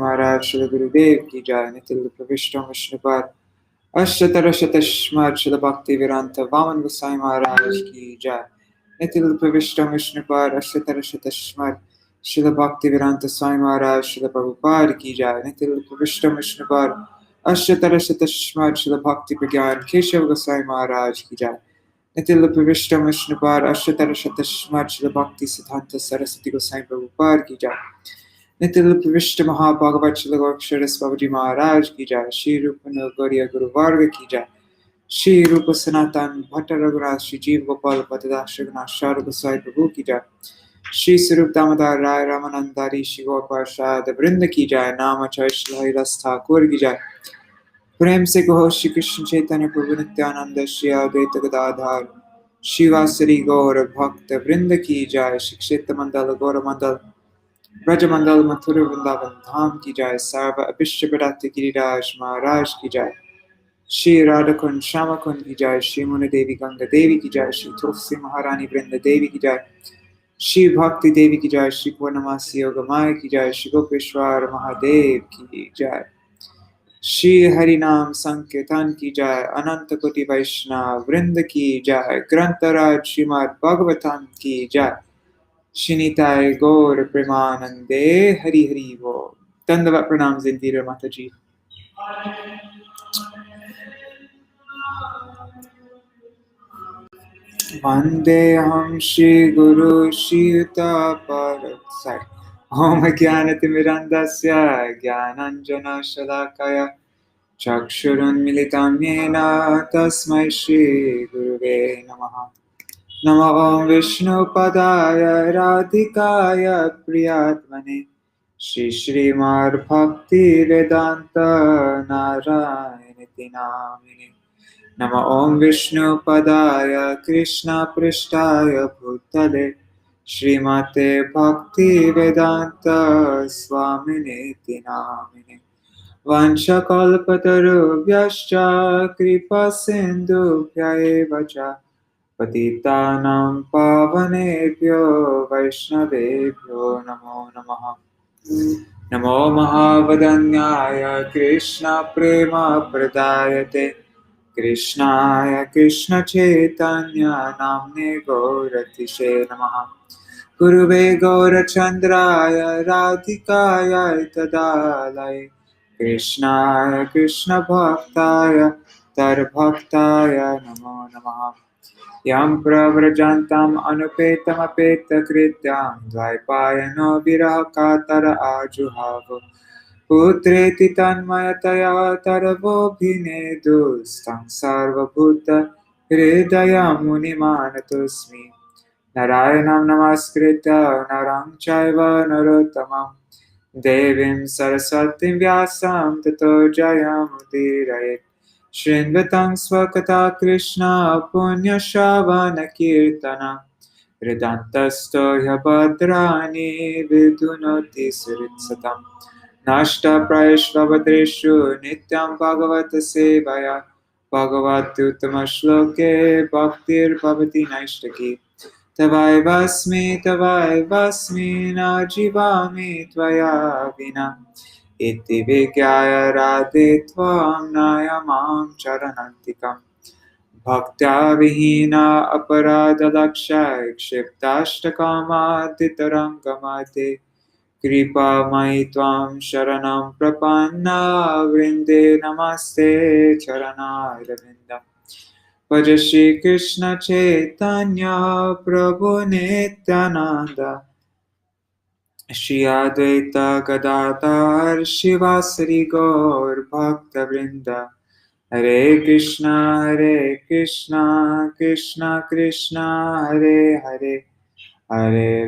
Maharaj, Srila Gurudev ki jai, Nitil Pravishtam Vishnupad, Ashtara Shatashmad, Srila Bhakti Viranta, Vaman Gosai Maharaj ki jai, Nitil Pravishtam Vishnupad, Ashtara Shatashmad, Srila Bhakti Viranta Swami Maharaj, Srila Prabhupada ki jai, Nitil Pravishtam Vishnupad, Ashtara Shatashmad, Srila Bhakti Pragyan, Keshav Gosai Maharaj ki jai, Nitil Pravishtam Vishnupad, Ashtara Shatashmad, Srila Bhakti Siddhanta Saraswati Gosai Prabhupada ki jai, Nitil Pravishta Maha-Bhagavat Srila Gaurksharas Babaji Maharaj ki jai, Shri Rupa Gauriya Guru Varga ki jai, Shri Rupa Sanatan Bhatta Raghunath Shri Jeev Gopal Patadash Raghunath Shara Gosai Prabhu ki jai, Shri Sarup Damodar Rai Ramanandari Shri Gaur Parshad Vrinda ki jai, Namachay Shri Haridas Thakur ki jai, Prem se Kaho Shri Krishna Chaitanya Prabhu Nityananda Shri Advaita Gadadhar Shri Vasari Gaur Bhakta Vrinda ki jai, Shri Kshetra Mandala Gaura Mandal Brajamandal Mathura Vrindavan Dham ki jai, Sarva Abhishya Bharati Giriraj Maharaj ki jai, Shri Radhakund Shamakund ki jai, Shri Muna Devi Ganga Devi ki jai, Shri Tulsi Maharani Vrinda Devi ki jai, Shri Bhakti Devi ki jai, Shri Purnamasi Yogamaya ki jai, Shri Gopeshwar Mahadev ki jai, Shri Harinam Sankirtan ki jai, Ananta Koti Vaishnav Vrinda ki jai, Grantaraj Śrīmad-Bhāgavatam ki jai, Shinitai Gaur Premanande Hari Hari Bo. Dandavat Pranams Indira Mataji. Vandeham Shri Guru Shri Yuta Parasai Om Jnanatimidandasya Jnananjana Shalakaya Chakshurun Militam Yena Tasmai Shri Guruve Namaha. Namo Om Vishnu Padaya Radhikaya Priyatmane Shri Śrīmad Bhakti Vedanta Narayana Namine. Namo Om Vishnu Padaya Krishna Prishtaya Bhutale Srimate Bhakti Vedanta Swamine Namine. Vansha Kalpatarubhyascha Kripa Sindhubhya Evacha Patitanam Pavanebhyo Vaishnavebhyo Namo Namaha. Namo Mahavadanyaya Krishna Prema Pradayate Krishnaya Krishna Chaitanya Namne Gauratishe Namaha. Guruve Gaurachandraya Radhikaya Tadalaya Krishnaya Krishna Bhaktaya Tarbhaktaya Namo Namaha. Yam pravrajantam anupetam apeta krityam dvaipayano virahakatara ajuhavo putreti tanmayataya taravo bhinedu stang sarvabhuta hridayam munimanatosmi narayanam namaskritya narang chaiva narottamam devim saraswatim vyasam tato jayam udirayet Shrinvatang Swakata Krishna Punya Shavana Kirtana Ridantasto Yabhadrani Vidunoti Suritsatam Nashta Prayashvavadreshu Nityam Bhagavata Sevaya Bhagavatuttama Shloke Bhaktir Bhavati Naishtaki Tavaivasmi Najivami Tvaya Vina Iti Vigyaya Radhe Tvam Nayamam Charanantikam Bhaktya Vihina Aparada Lakshya Kshiptashtakama Titarangamate Kripa Mai Tvam Sharanam Prapanna Vrinde Namaste Charana Ravindam Bhaja Shri Krishna Chaitanya Prabhu Nityananda Shri Advaita Gadadhar Shivasari Gaur Bhakta Vrinda Hare Krishna Krishna Krishna Hare Hare Hare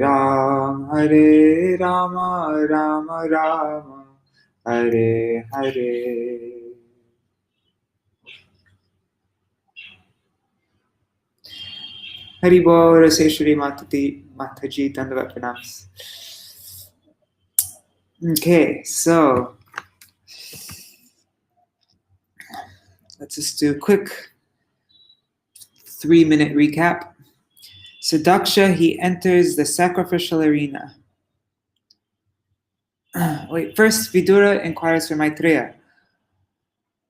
Rama Rama Rama Hare Hare. Hari Bol Rase Shri Mataji Dandavat Pranams. Okay, so let's just do a quick 3-minute recap. So Dakṣa, he enters the sacrificial arena. First, Vidura inquires for Maitreya.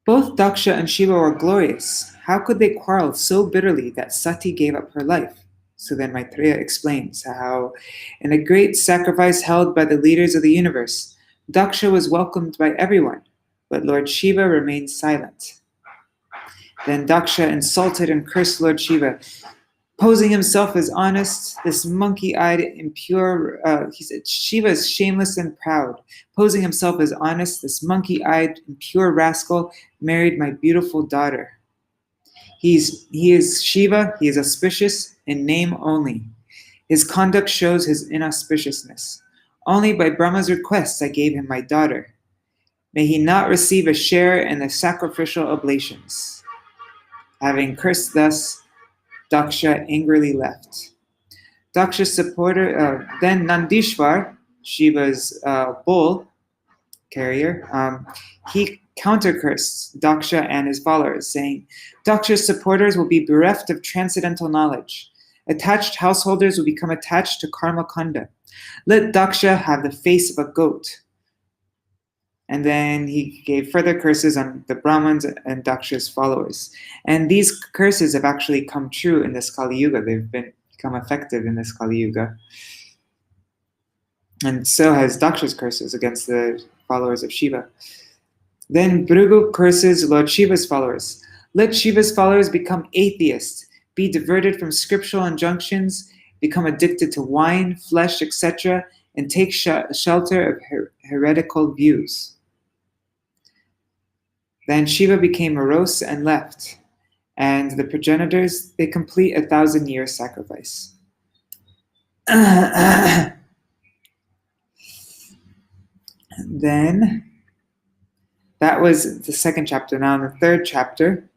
Both Daksha and Shiva were glorious. How could they quarrel so bitterly that Sati gave up her life? So then Maitreya explains how, in a great sacrifice held by the leaders of the universe, Daksha was welcomed by everyone, but Lord Shiva remained silent. Then Daksha insulted and cursed Lord Shiva, posing himself as honest, this monkey-eyed, impure, he said, Shiva is shameless and proud. Posing himself as honest, this monkey-eyed, impure rascal married my beautiful daughter. He is Shiva, he is auspicious in name only. His conduct shows his inauspiciousness. Only by Brahma's request I gave him my daughter. May he not receive a share in the sacrificial oblations. Having cursed thus, Daksha angrily left. Daksha's supporter, then Nandishvar, Shiva's bull carrier, he counter-cursed Daksha and his followers, saying, Daksha's supporters will be bereft of transcendental knowledge. Attached householders will become attached to karma kanda. Let Daksha have the face of a goat. And then he gave further curses on the Brahmins and Daksha's followers. And these curses have actually come true in this Kali Yuga. They've become effective in this Kali Yuga. And so has Daksha's curses against the followers of Shiva. Then Bhrigu curses Lord Shiva's followers. Let Shiva's followers become atheists, be diverted from scriptural injunctions, become addicted to wine, flesh, etc., and take shelter of heretical views. Then Shiva became morose and left, and the progenitors, they complete 1,000-year sacrifice. Then, that was the second chapter. Now in the third chapter,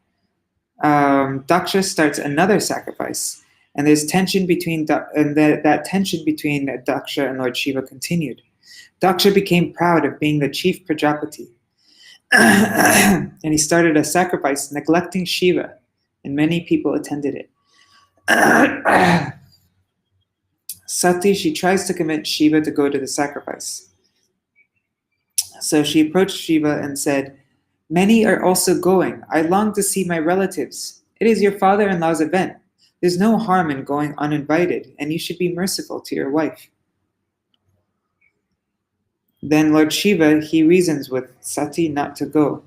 Daksha starts another sacrifice, and there's tension between, that tension between Daksha and Lord Shiva continued. Daksha became proud of being the chief Prajapati, and he started a sacrifice neglecting Shiva, and many people attended it. Satī, she tries to convince Shiva to go to the sacrifice. So she approached Shiva and said, Many are also going. I long to see my relatives. It is your father-in-law's event. There's no harm in going uninvited, and you should be merciful to your wife. Then Lord Shiva, he reasons with Satī not to go.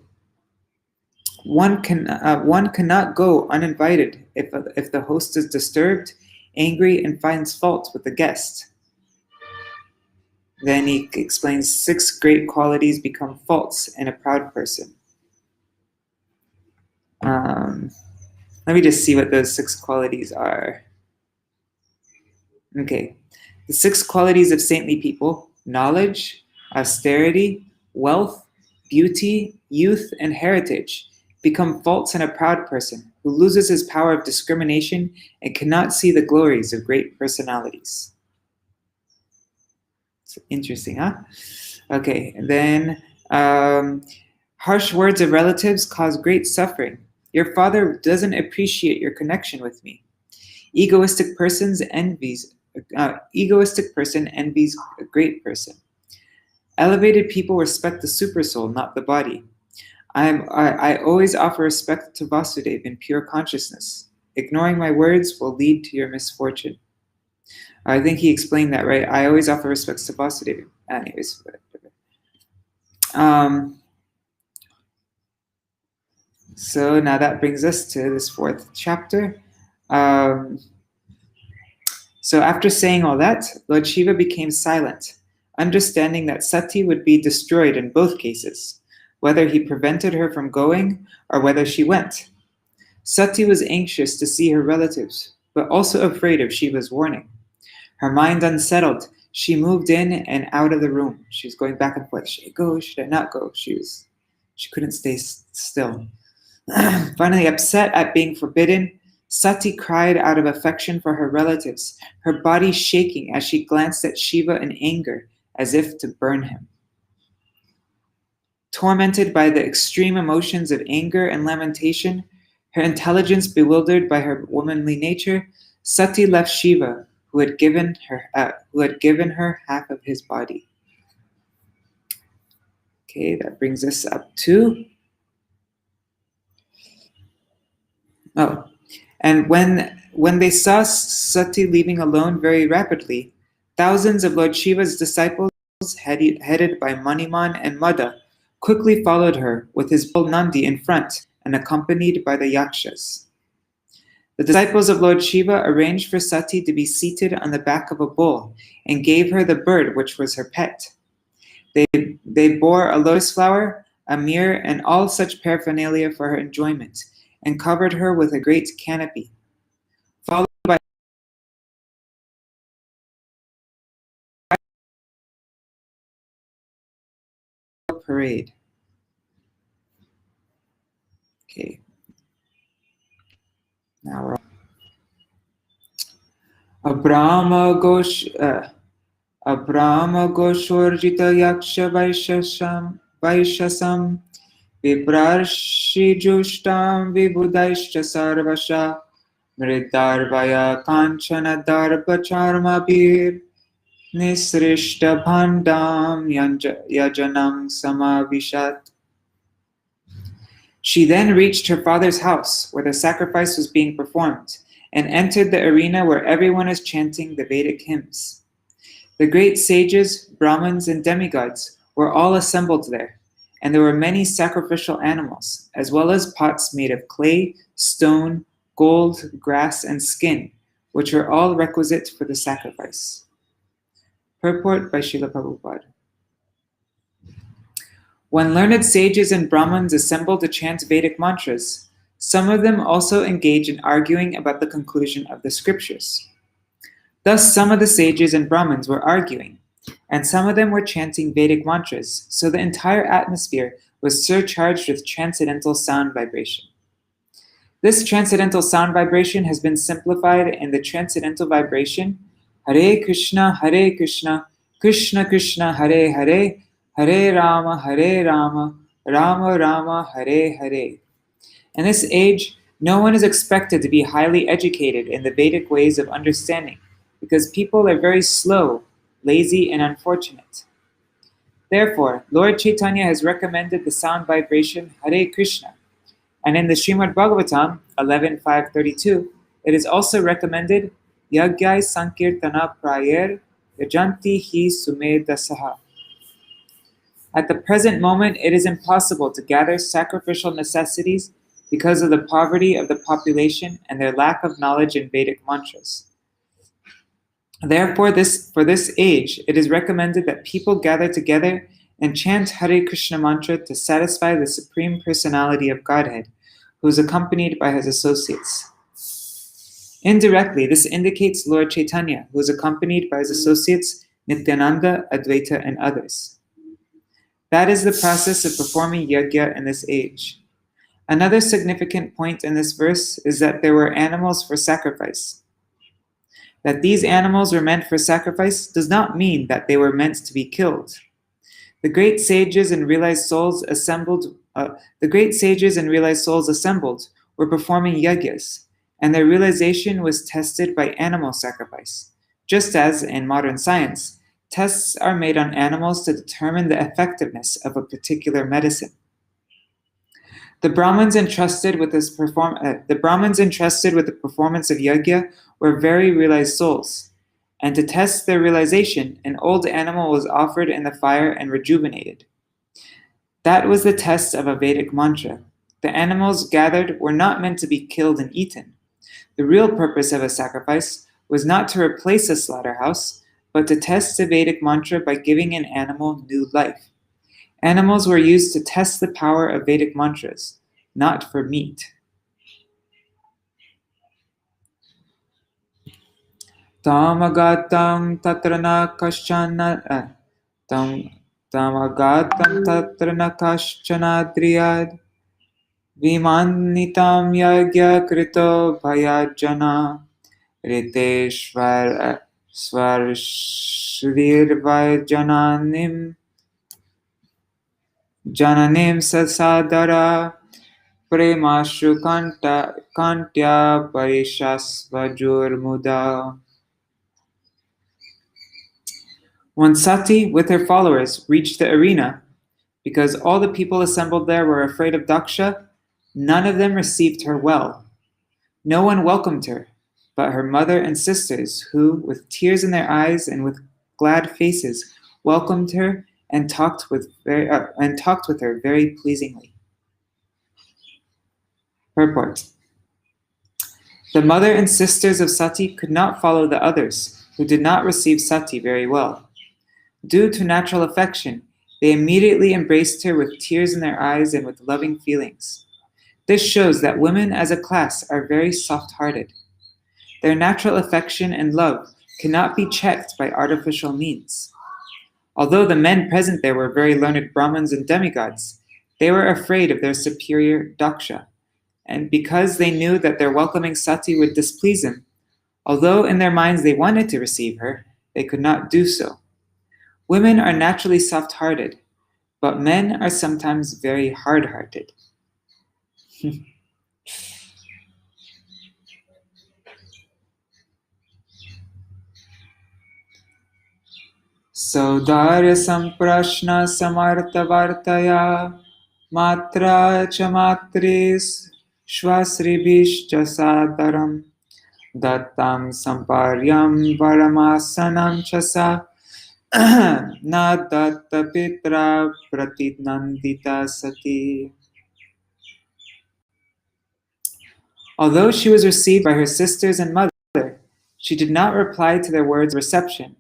One cannot go uninvited if the host is disturbed, angry, and finds fault with the guest. Then he explains 6 great qualities become faults in a proud person. Let me just see what those 6 qualities are. Okay. The 6 qualities of saintly people: knowledge, austerity, wealth, beauty, youth, and heritage become faults in a proud person who loses his power of discrimination and cannot see the glories of great personalities. It's interesting, huh? Okay, and then harsh words of relatives cause great suffering. Your father doesn't appreciate your connection with me. Egoistic person envies a great person. Elevated people respect the supersoul, not the body. I always offer respect to Vasudeva in pure consciousness. Ignoring my words will lead to your misfortune. I think he explained that, right? I always offer respects to Vasudeva. Anyways, so now that brings us to this 4th chapter. So after saying all that, Lord Shiva became silent, understanding that Satī would be destroyed in both cases, whether he prevented her from going or whether she went. Satī was anxious to see her relatives, but also afraid of Shiva's warning. Her mind unsettled, she moved in and out of the room. She was going back and forth. Should I go? Should I not go? She couldn't stay still. Finally, upset at being forbidden, Satī cried out of affection for her relatives, her body shaking as she glanced at Shiva in anger, as if to burn him. Tormented by the extreme emotions of anger and lamentation, her intelligence bewildered by her womanly nature, Satī left Shiva, who had given her half of his body. Okay, that brings us up to... Oh, and when they saw Sati leaving alone very rapidly, thousands of Lord Shiva's disciples, headed by Maniman and Mada, quickly followed her with his bull Nandi in front and accompanied by the yakshas. The disciples of Lord Shiva arranged for Sati to be seated on the back of a bull and gave her the bird which was her pet. They bore a lotus flower, a mirror, and all such paraphernalia for her enjoyment, and covered her with a great canopy, followed by a parade. Okay, now we're Abrahma Goshorjita Yaksha Vaishasam Viprarshi Jushtam Vibudaishcha Sarvasha Mridarvaya Kanchana Darba Charmabir Nisrishta Bhandam Yajanam Samavishat. She then reached her father's house, where the sacrifice was being performed, and entered the arena where everyone is chanting the Vedic hymns. The great sages, Brahmins, and demigods were all assembled there, and there were many sacrificial animals, as well as pots made of clay, stone, gold, grass, and skin, which are all requisite for the sacrifice. Purport by Srila Prabhupada. When learned sages and Brahmins assemble to chant Vedic mantras, some of them also engage in arguing about the conclusion of the scriptures. Thus, some of the sages and Brahmins were arguing, and some of them were chanting Vedic mantras, so the entire atmosphere was surcharged with transcendental sound vibration. This transcendental sound vibration has been simplified in the transcendental vibration Hare Krishna, Krishna Krishna, Hare Hare, Hare Rama, Rama Rama, Hare Hare. In this age, no one is expected to be highly educated in the Vedic ways of understanding, because people are very slow, lazy, and unfortunate. Therefore, Lord Chaitanya has recommended the sound vibration Hare Krishna, and in the Śrīmad-Bhāgavatam 11.5.32, it is also recommended Yagyai Sankirtana Prayer Yajanti Hi Sumedasaha. At the present moment, it is impossible to gather sacrificial necessities because of the poverty of the population and their lack of knowledge in Vedic mantras. Therefore, for this age, it is recommended that people gather together and chant Hare Krishna mantra to satisfy the Supreme Personality of Godhead, who is accompanied by his associates. Indirectly, this indicates Lord Chaitanya, who is accompanied by his associates Nityananda, Advaita, and others. That is the process of performing yajna in this age. Another significant point in this verse is that there were animals for sacrifice. That these animals were meant for sacrifice does not mean that they were meant to be killed. The great sages and realized souls assembled were performing yajnas, and their realization was tested by animal sacrifice, just as in modern science, tests are made on animals to determine the effectiveness of a particular medicine. The Brahmins entrusted with the performance of yajna were very realized souls, and to test their realization, an old animal was offered in the fire and rejuvenated. That was the test of a Vedic mantra. The animals gathered were not meant to be killed and eaten. The real purpose of a sacrifice was not to replace a slaughterhouse, but to test the Vedic mantra by giving an animal new life. Animals were used to test the power of Vedic mantras, not for meat. Tamagatam tatrana kaschana tamagatam tatrana kaschanadriyad vimanitam yagya krito bhayajana riteshvar svarshvirvajananim Jananim sasadara premashu kantya parishasvajurmuda. When Sati, with her followers, reached the arena, Because all the people assembled there were afraid of Dakṣa, none of them received her well. No one welcomed her, but her mother and sisters, who, with tears in their eyes and with glad faces, welcomed her and talked with her very pleasingly. Purport. The mother and sisters of Satī could not follow the others, who did not receive Satī very well. Due to natural affection, they immediately embraced her with tears in their eyes and with loving feelings. This shows that women as a class are very soft-hearted. Their natural affection and love cannot be checked by artificial means. Although the men present there were very learned Brahmins and demigods, they were afraid of their superior Dakṣa, and because they knew that their welcoming Satī would displease him, although in their minds they wanted to receive her, they could not do so. Women are naturally soft-hearted, but men are sometimes very hard-hearted. Saudarya samprashna samartavartaya matra cha matris shvasribhishcha sadaram dattam samparyam varamasanam cha sa na datta pitra pratidnandita sati. Although she was received by her sisters and mother, she did not reply to their words of reception.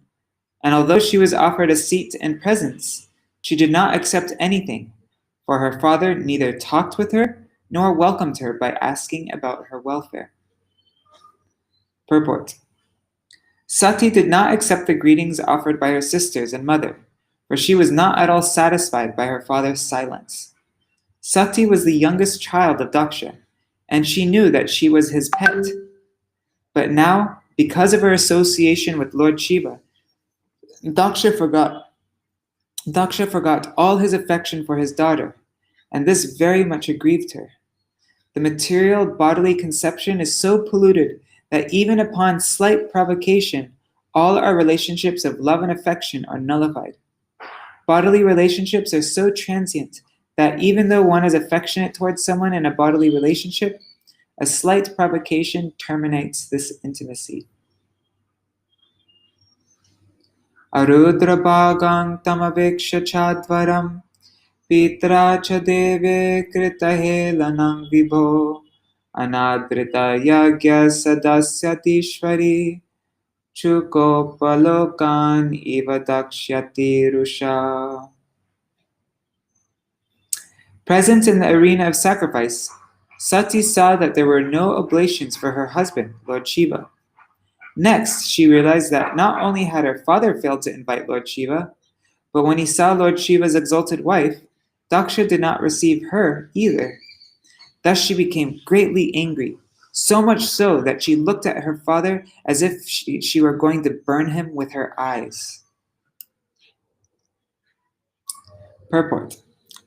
And although she was offered a seat and presents, she did not accept anything, for her father neither talked with her nor welcomed her by asking about her welfare. Purport. Satī did not accept the greetings offered by her sisters and mother, for she was not at all satisfied by her father's silence. Satī was the youngest child of Dakṣa, and she knew that she was his pet. But now, because of her association with Lord Shiva, Dakṣa forgot all his affection for his daughter, and this very much aggrieved her. The material bodily conception is so polluted that even upon slight provocation, all our relationships of love and affection are nullified. Bodily relationships are so transient that even though one is affectionate towards someone in a bodily relationship, a slight provocation terminates this intimacy. Arudra bhagang tamaveksha chadvaram pitra cha deve kritahelanam vibho anadrita yagya sadasyatishvari chukopalokan iva dakshyati rusha. Present in the arena of sacrifice, Satī saw that there were no oblations for her husband, Lord Shiva. Next, she realized that not only had her father failed to invite Lord Shiva, but when he saw Lord Shiva's exalted wife, Dakṣa did not receive her either. Thus she became greatly angry, so much so that she looked at her father as if she were going to burn him with her eyes. Purport.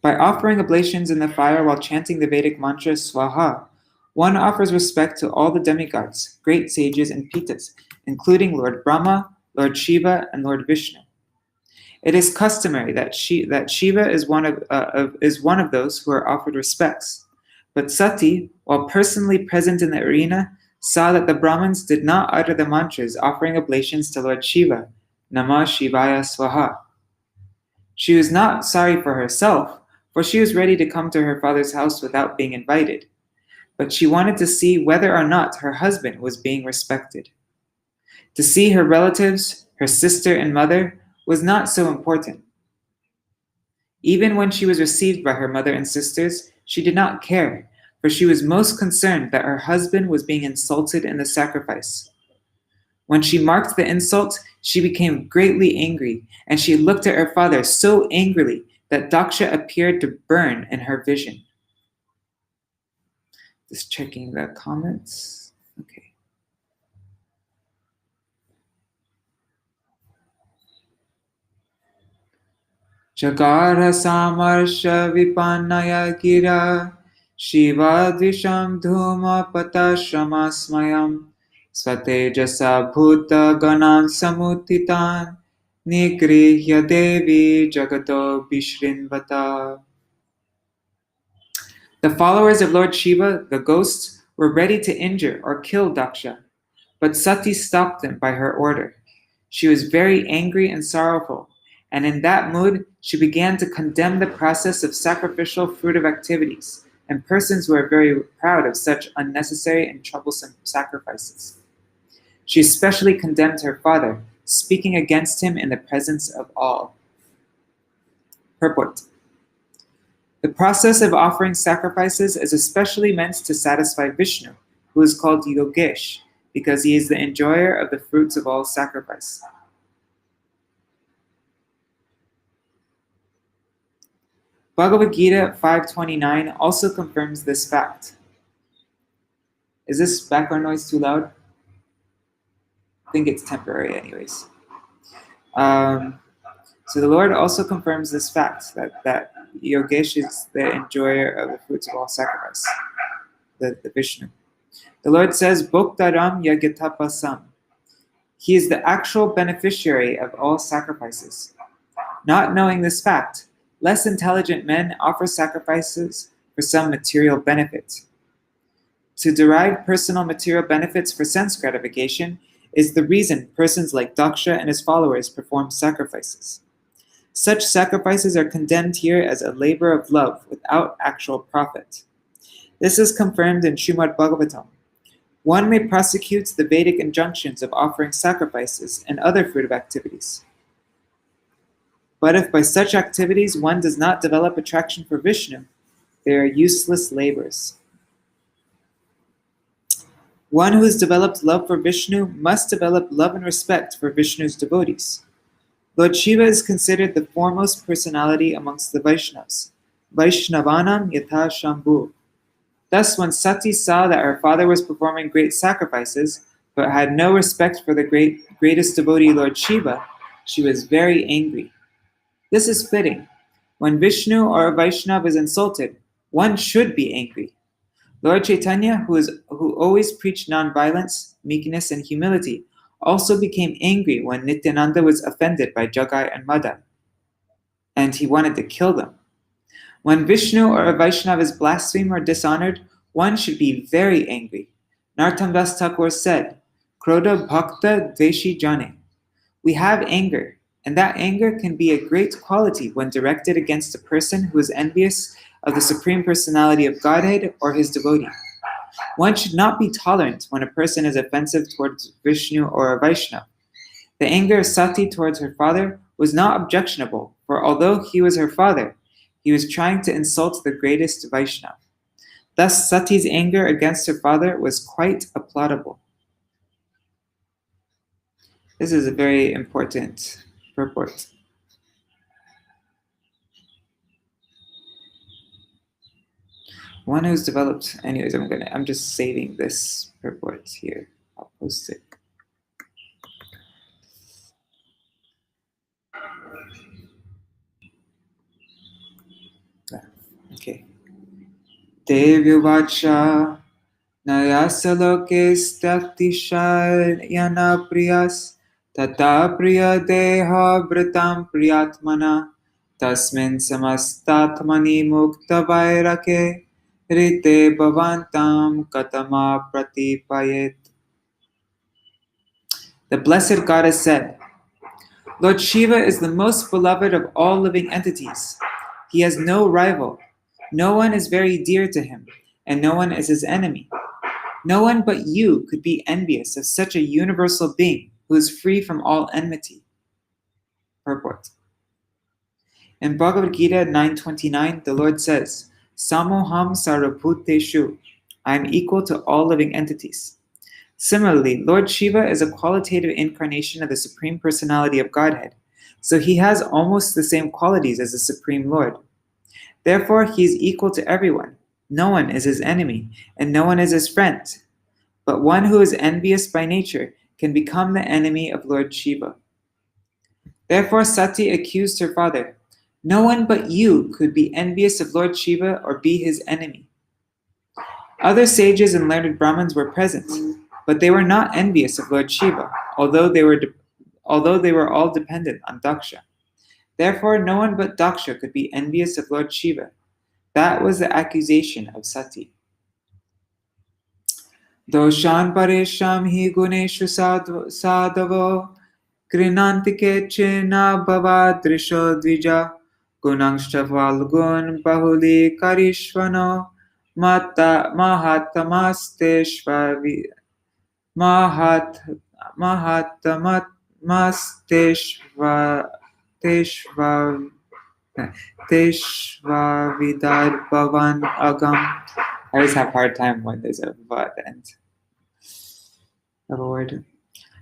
By offering oblations in the fire while chanting the Vedic mantra Swaha, one offers respect to all the demigods, great sages, and pitas, including Lord Brahma, Lord Shiva, and Lord Vishnu. It is customary that Shiva is one of those who are offered respects. But Satī, while personally present in the arena, saw that the Brahmins did not utter the mantras offering oblations to Lord Shiva, Namah Shivaya Swaha. She was not sorry for herself, for she was ready to come to her father's house without being invited. But she wanted to see whether or not her husband was being respected. To see her relatives, her sister and mother, was not so important. Even when she was received by her mother and sisters, she did not care, for she was most concerned that her husband was being insulted in the sacrifice. When she marked the insult, she became greatly angry, and she looked at her father so angrily that Dakṣa appeared to burn in her vision. Just checking the comments. Okay. Chakara samarsha vipanaya gira Shiva dvisham dhuma patashamasmayam Svatejasa bhuta ganan samutitan Nigrihya Devi Jagato Bishrinvata. The followers of Lord Shiva, the ghosts, were ready to injure or kill Dakṣa, but Satī stopped them by her order. She was very angry and sorrowful, and in that mood, she began to condemn the process of sacrificial fruitive activities and persons who are very proud of such unnecessary and troublesome sacrifices. She especially condemned her father, speaking against him in the presence of all. Purport. The process of offering sacrifices is especially meant to satisfy Vishnu, who is called Yogesh, because he is the enjoyer of the fruits of all sacrifice. Bhagavad Gita 5.29 also confirms this fact. Is this background noise too loud? I think it's temporary anyways. So the Lord also confirms this fact, that Yogesh is the enjoyer of the fruits of all sacrifice, the Vishnu. The Lord says, Bhoktaram Yagatapasam. He is the actual beneficiary of all sacrifices. Not knowing this fact, less intelligent men offer sacrifices for some material benefit. To derive personal material benefits for sense gratification is the reason persons like Dakṣa and his followers perform sacrifices. Such sacrifices are condemned here as a labor of love without actual profit. This is confirmed in Śrīmad-Bhāgavatam. One may prosecute the Vedic injunctions of offering sacrifices and other fruitive activities. But if by such activities one does not develop attraction for Vishnu, they are useless labors. One who has developed love for Vishnu must develop love and respect for Vishnu's devotees. Lord Shiva is considered the foremost personality amongst the Vaishnavas. Vaishnavanam yatha Shambhu. Thus, when Satī saw that her father was performing great sacrifices, but had no respect for the greatest devotee Lord Shiva, she was very angry. This is fitting. When Vishnu or a Vaishnava is insulted, one should be angry. Lord Chaitanya, who always preached non-violence, meekness, and humility, also became angry when Nityananda was offended by Jagai and Madha, and he wanted to kill them. When Vishnu or a Vaishnava is blasphemed or dishonored, one should be very angry. Narottam Das Thakur said, Krodha Bhakta Deshi Jane. We have anger, and that anger can be a great quality when directed against a person who is envious of the Supreme Personality of Godhead or his devotee. One should not be tolerant when a person is offensive towards Vishnu or a Vaishnava. The anger of Satī towards her father was not objectionable, for although he was her father, he was trying to insult the greatest Vaishnava. Thus, Satī's anger against her father was quite applaudable. This is a very important purport. One who's developed, anyways, I'm just saving this purport here. I'll post it. Okay. Devyavacha nayasaloke staktisha priyas tata priya deha vritam priyatmana tasmin samastatmani mukta vairake rite bhavantam katama pratipayet. The Blessed Goddess said, Lord Shiva is the most beloved of all living entities. He has no rival. No one is very dear to him, and no one is his enemy. No one but you could be envious of such a universal being who is free from all enmity. Purport. In Bhagavad Gita 9.29, the Lord says, Samoham sarvabhuteshu. I am equal to all living entities. Similarly, Lord Shiva is a qualitative incarnation of the Supreme Personality of Godhead, so he has almost the same qualities as the Supreme Lord. Therefore, he is equal to everyone. No one is his enemy, and no one is his friend. But one who is envious by nature can become the enemy of Lord Shiva. Therefore, Satī accused her father, No one but you could be envious of Lord Shiva or be his enemy. Other sages and learned Brahmins were present, but they were not envious of Lord Shiva, although they were although they were all dependent on Dakṣa. Therefore, no one but Dakṣa could be envious of Lord Shiva. That was the accusation of Satī. Doshan paresham hi guneshu sadavo krinantike chena bhavadrisho dvija gunangsha falgun bahuli karishvano Teshvavidar agam. I always have a hard time when there's a va at the end of a word.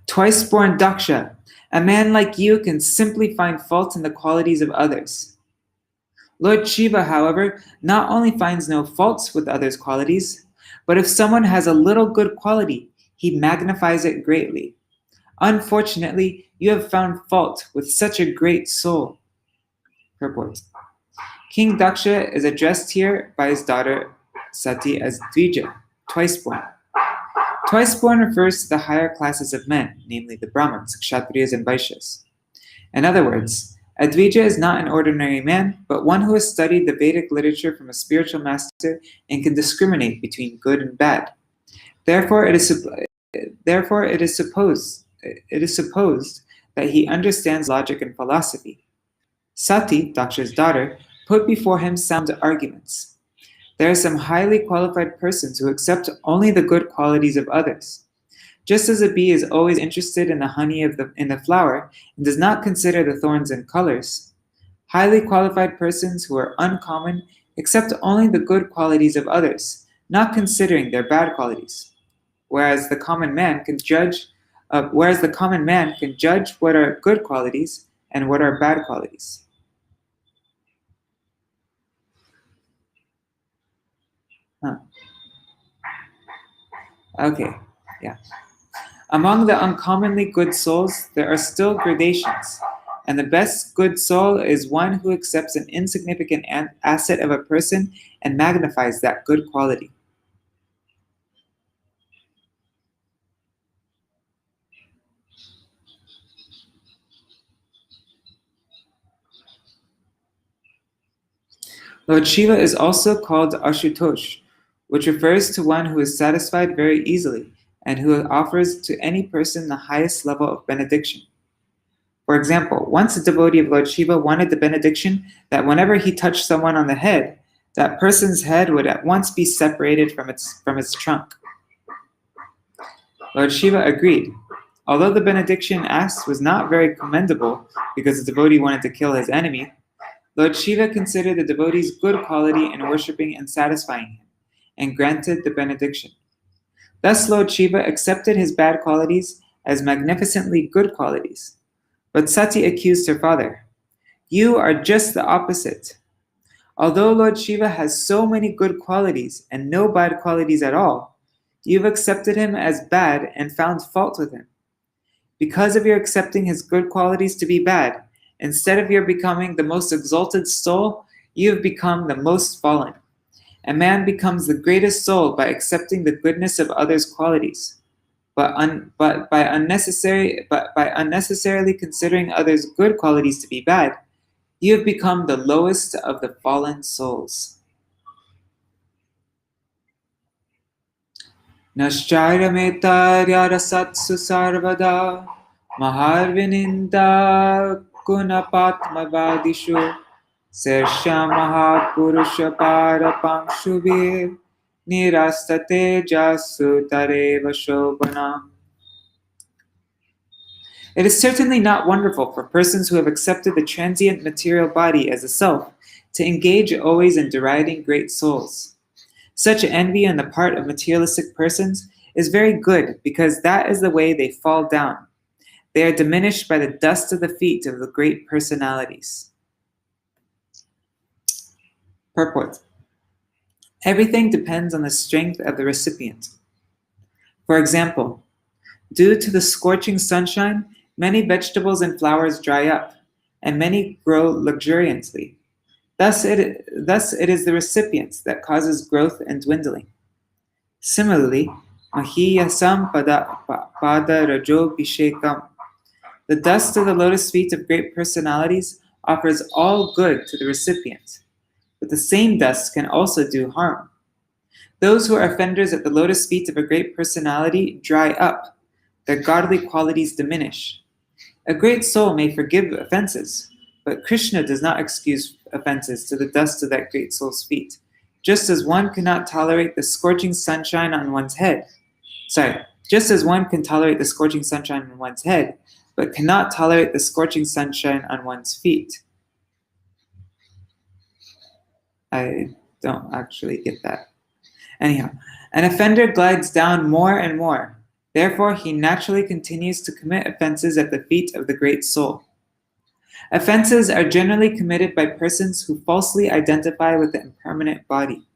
Twice born Dakṣa, a man like you can simply find fault in the qualities of others. Lord Shiva, however, not only finds no faults with others' qualities, but if someone has a little good quality, he magnifies it greatly. Unfortunately, you have found fault with such a great soul. Purport. King Dakṣa is addressed here by his daughter Satī as Dvija, twice-born. Twice-born refers to the higher classes of men, namely the Brahmins, Kshatriyas, and Vaishyas. In other words, a Dvija is not an ordinary man, but one who has studied the Vedic literature from a spiritual master and can discriminate between good and bad. Therefore, it is supposed that he understands logic and philosophy. Satī, Dakṣa's daughter, put before him sound arguments. There are some highly qualified persons who accept only the good qualities of others. Just as a bee is always interested in the honey in the flower and does not consider the thorns and colors, highly qualified persons who are uncommon accept only the good qualities of others, not considering their bad qualities. Whereas the common man can judge what are good qualities and what are bad qualities. Okay, yeah. Among the uncommonly good souls, there are still gradations, and the best good soul is one who accepts an insignificant asset of a person and magnifies that good quality. Lord Shiva is also called Ashutosh, which refers to one who is satisfied very easily and who offers to any person the highest level of benediction. For example, once a devotee of Lord Shiva wanted the benediction that whenever he touched someone on the head, that person's head would at once be separated from its trunk. Lord Shiva agreed. Although the benediction asked was not very commendable because the devotee wanted to kill his enemy, Lord Shiva considered the devotee's good quality in worshipping and satisfying him, and granted the benediction. Thus Lord Shiva accepted his bad qualities as magnificently good qualities. But Satī accused her father. You are just the opposite. Although Lord Shiva has so many good qualities and no bad qualities at all, you've accepted him as bad and found fault with him. Because of your accepting his good qualities to be bad, instead of your becoming the most exalted soul, you have become the most fallen. A man becomes the greatest soul by accepting the goodness of others' qualities, but by unnecessarily considering others' good qualities to be bad, you have become the lowest of the fallen souls. Naschairametaryarasatsu sarvada maharvininda gunapatmavadishu Sersha Mahapurusha Parapankshuvir Nirastate Jasu Tareva Shobhanam. It is certainly not wonderful for persons who have accepted the transient material body as a self to engage always in deriding great souls. Such envy on the part of materialistic persons is very good because that is the way they fall down. They are diminished by the dust of the feet of the great personalities. Purport. Everything depends on the strength of the recipient. For example, due to the scorching sunshine, many vegetables and flowers dry up, and many grow luxuriantly. Thus it is the recipient that causes growth and dwindling. Similarly, mahiyasam pada rajo bhishekam. The dust of the lotus feet of great personalities offers all good to the recipient, but the same dust can also do harm. Those who are offenders at the lotus feet of a great personality dry up, their godly qualities diminish. A great soul may forgive offenses, but Krishna does not excuse offenses to the dust of that great soul's feet, just as one cannot tolerate the scorching sunshine on one's head. Just as one can tolerate the scorching sunshine on one's head, but cannot tolerate the scorching sunshine on one's feet. I don't actually get that. Anyhow, an offender glides down more and more. Therefore, he naturally continues to commit offenses at the feet of the great soul. Offenses are generally committed by persons who falsely identify with the impermanent body.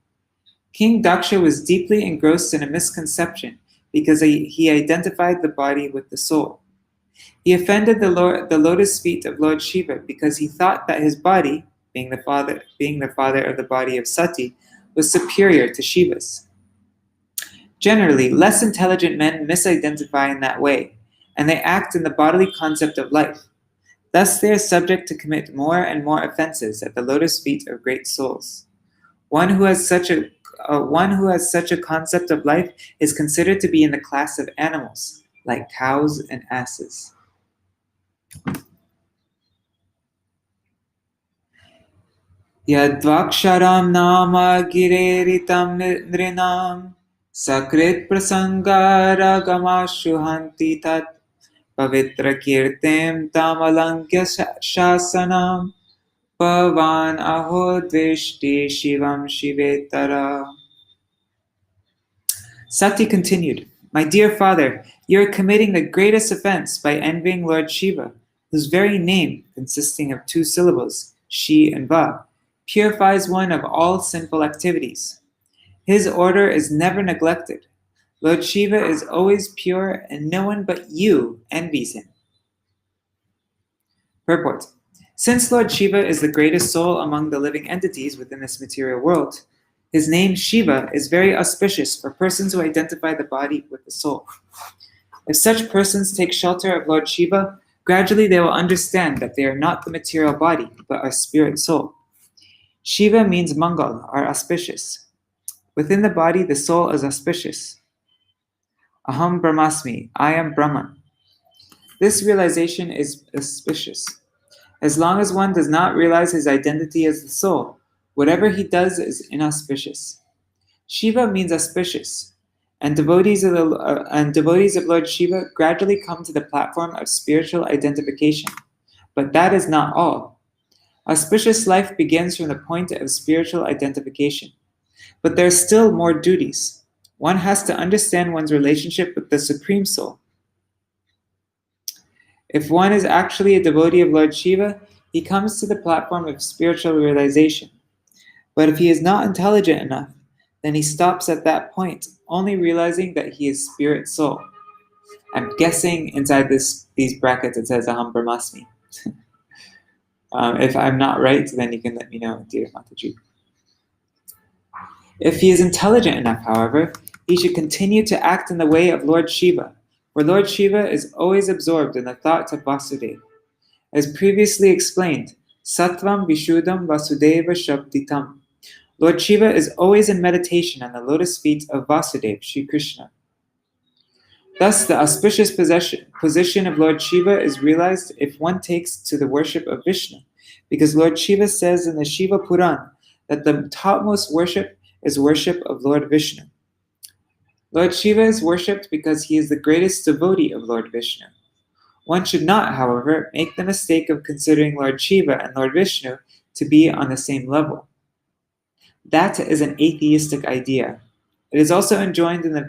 King Dakṣa was deeply engrossed in a misconception because he identified the body with the soul. He offended the lotus feet of Lord Shiva because he thought that his body, being the father of the body of Satī, was superior to Shiva's. Generally, less intelligent men misidentify in that way, and they act in the bodily concept of life. Thus, they are subject to commit more and more offenses at the lotus feet of great souls. One who has such a concept of life is considered to be in the class of animals, like cows and asses. Yadvaksharam nama gireritam nrinam sakrit prasangara gamashuhanti tat pavitra kirtem tamalankya shasanam pavan aho dveshti shivam shivetara. Satī continued, "My dear father, you are committing the greatest offense by envying Lord Shiva, whose very name, consisting of 2 syllables, Shi and Va, purifies one of all sinful activities. His order is never neglected. Lord Shiva is always pure, and no one but you envies him." Purport. Since Lord Shiva is the greatest soul among the living entities within this material world, his name Shiva is very auspicious for persons who identify the body with the soul. If such persons take shelter of Lord Shiva, gradually they will understand that they are not the material body, but our spirit soul. Shiva means Mangal, or auspicious. Within the body, the soul is auspicious. Aham Brahmasmi, I am Brahman. This realization is auspicious. As long as one does not realize his identity as the soul, whatever he does is inauspicious. Shiva means auspicious, and devotees of Lord Shiva gradually come to the platform of spiritual identification. But that is not all. Auspicious life begins from the point of spiritual identification. But there are still more duties. One has to understand one's relationship with the Supreme Soul. If one is actually a devotee of Lord Shiva, he comes to the platform of spiritual realization. But if he is not intelligent enough, then he stops at that point, only realizing that he is spirit soul. I'm guessing inside these brackets it says Aham Brahmasmi. If I'm not right, then you can let me know, dear Mataji. If he is intelligent enough, however, he should continue to act in the way of Lord Shiva, for Lord Shiva is always absorbed in the thoughts of Vasudeva. As previously explained, Sattvam Vishuddham Vasudeva Shabditam. Lord Shiva is always in meditation on the lotus feet of Vasudeva, Sri Krishna. Thus, the auspicious position of Lord Shiva is realized if one takes to the worship of Vishnu, because Lord Shiva says in the Shiva Puran that the topmost worship is worship of Lord Vishnu. Lord Shiva is worshipped because he is the greatest devotee of Lord Vishnu. One should not, however, make the mistake of considering Lord Shiva and Lord Vishnu to be on the same level. That is an atheistic idea. It is also enjoined in the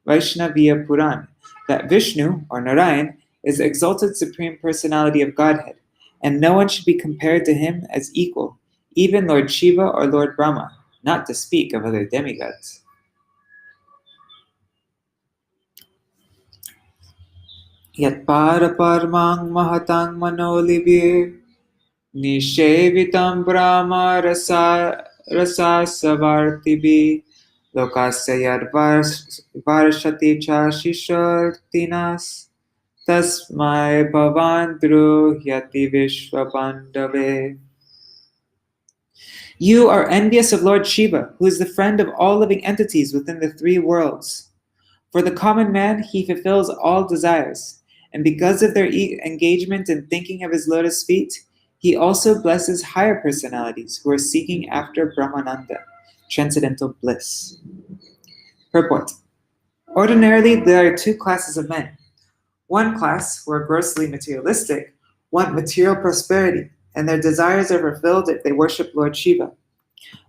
Vaishnaviya Puran that Vishnu, or Narayan, is the exalted supreme personality of Godhead, and no one should be compared to him as equal, even Lord Shiva or Lord Brahma, not to speak of other demigods. Yat para parmang mahatang manolivir nishevitam brahma rasa savartibi lokasya yad varshati cha shishartinas Tasmai bhavan druhyati vishvabandave. You are envious of Lord Shiva, who is the friend of all living entities within the three worlds. For the common man, he fulfills all desires, and because of their engagement in thinking of his lotus feet, he also blesses higher personalities who are seeking after Brahmananda, transcendental bliss. Purport. Ordinarily, there are two classes of men. One class, who are grossly materialistic, want material prosperity, and their desires are fulfilled if they worship Lord Shiva.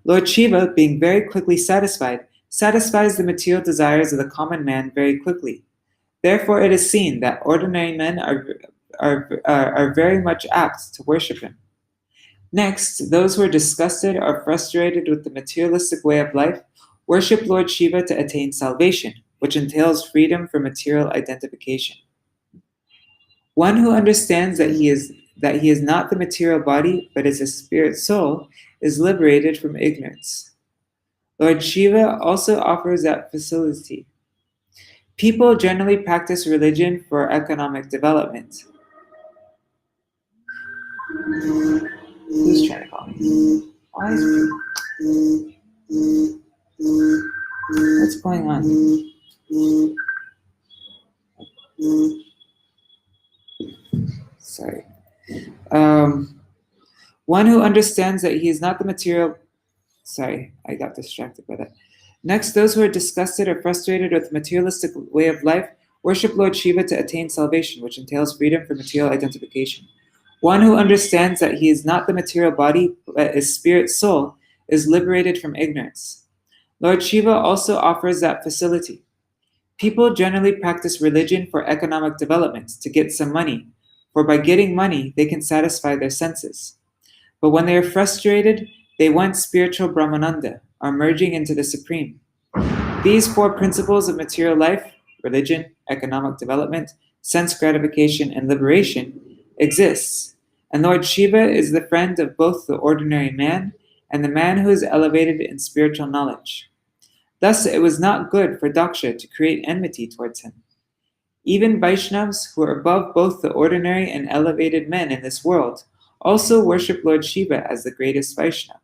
Lord Shiva, being very quickly satisfied, satisfies the material desires of the common man very quickly. Therefore, it is seen that ordinary men are very much apt to worship him. Next, those who are disgusted or frustrated with the materialistic way of life worship Lord Shiva to attain salvation, which entails freedom from material identification. One who understands that he is not the material body, but is a spirit soul, is liberated from ignorance. Lord Shiva also offers that facility. People generally practice religion for economic development. Who's trying to call me? Why is What's going on? Sorry. One who understands that he is not the material... Sorry, I got distracted by that. Next, those who are disgusted or frustrated with the materialistic way of life worship Lord Shiva to attain salvation, which entails freedom from material identification. One who understands that he is not the material body, but is spirit soul, is liberated from ignorance. Lord Shiva also offers that facility. People generally practice religion for economic development, to get some money, for by getting money, they can satisfy their senses. But when they are frustrated, they want spiritual Brahmananda, or merging into the Supreme. These four principles of material life, religion, economic development, sense gratification, and liberation, exists, and Lord Shiva is the friend of both the ordinary man and the man who is elevated in spiritual knowledge. Thus, it was not good for Dakṣa to create enmity towards him. Even Vaishnavas, who are above both the ordinary and elevated men in this world, also worship Lord Shiva as the greatest Vaishnava.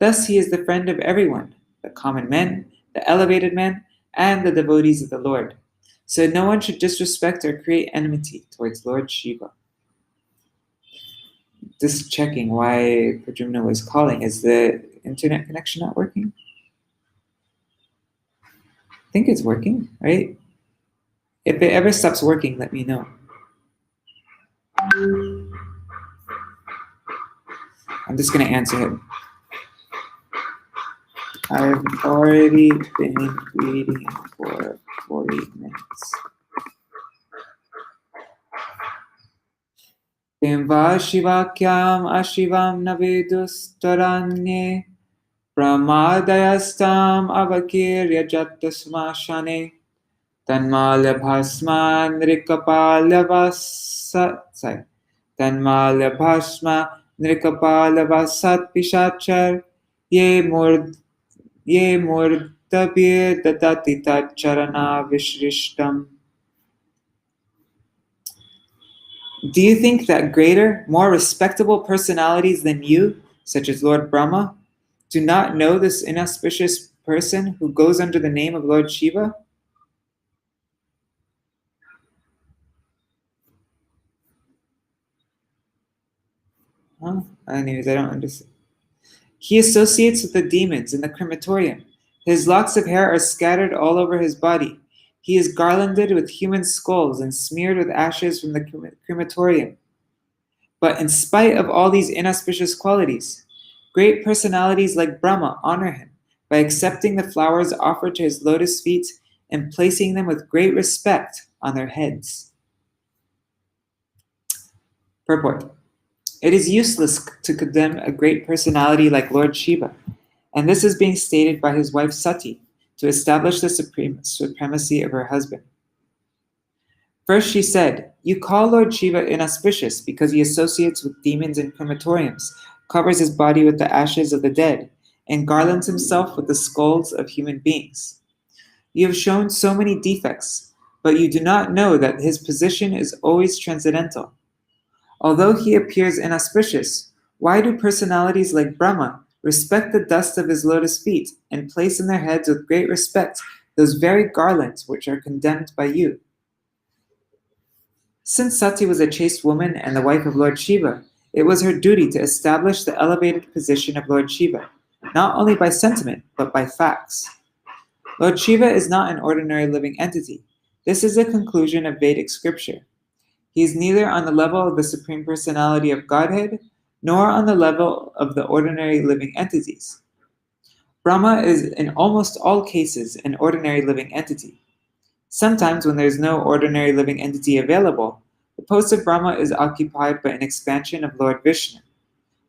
Thus, he is the friend of everyone, the common men, the elevated men, and the devotees of the Lord. So no one should disrespect or create enmity towards Lord Shiva. Just checking why Pradyumna was calling. Is the internet connection not working? I think it's working, right? If it ever stops working, let me know. I'm just going to answer him. I've already been reading for 40 minutes. Temva shivakyam ashivam navedustaranye pramadayastam avakirya jattasmashane tanmalya bhasma nrikapalya pishachar ye murdabye dadati tacharana vishrishtam. Do you think that greater, more respectable personalities than you, such as Lord Brahma, do not know this inauspicious person who goes under the name of Lord Shiva? Anyways, I don't understand. He associates with the demons in the crematorium. His locks of hair are scattered all over his body. He is garlanded with human skulls and smeared with ashes from the crematorium. But in spite of all these inauspicious qualities, great personalities like Brahma honor him by accepting the flowers offered to his lotus feet and placing them with great respect on their heads. Purport. It is useless to condemn a great personality like Lord Shiva, and this is being stated by his wife Satī to establish the supremacy of her husband. First she said, "You call Lord Shiva inauspicious because he associates with demons in crematoriums, covers his body with the ashes of the dead, and garlands himself with the skulls of human beings. You have shown so many defects, but you do not know that his position is always transcendental. Although he appears inauspicious, why do personalities like Brahma respect the dust of his lotus feet and place in their heads with great respect those very garlands which are condemned by you? Since Satī was a chaste woman and the wife of Lord Shiva, it was her duty to establish the elevated position of Lord Shiva, not only by sentiment, but by facts. Lord Shiva is not an ordinary living entity. This is a conclusion of Vedic scripture. He is neither on the level of the Supreme Personality of Godhead, nor on the level of the ordinary living entities. Brahma is in almost all cases an ordinary living entity. Sometimes when there is no ordinary living entity available, the post of Brahma is occupied by an expansion of Lord Vishnu.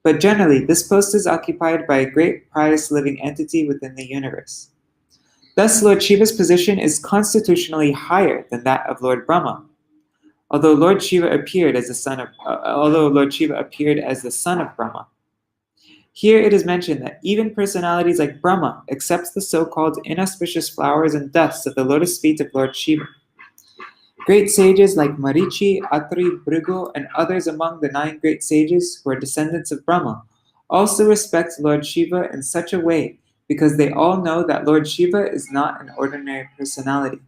But generally, this post is occupied by a great pious living entity within the universe. Thus, Lord Shiva's position is constitutionally higher than that of Lord Brahma. Although Lord Shiva appeared as the son of Brahma. Here it is mentioned that even personalities like Brahma accepts the so-called inauspicious flowers and dust of the lotus feet of Lord Shiva. Great sages like Marichi, Atri, Bhrigu, and others among the 9 great sages who are descendants of Brahma also respect Lord Shiva in such a way because they all know that Lord Shiva is not an ordinary personality.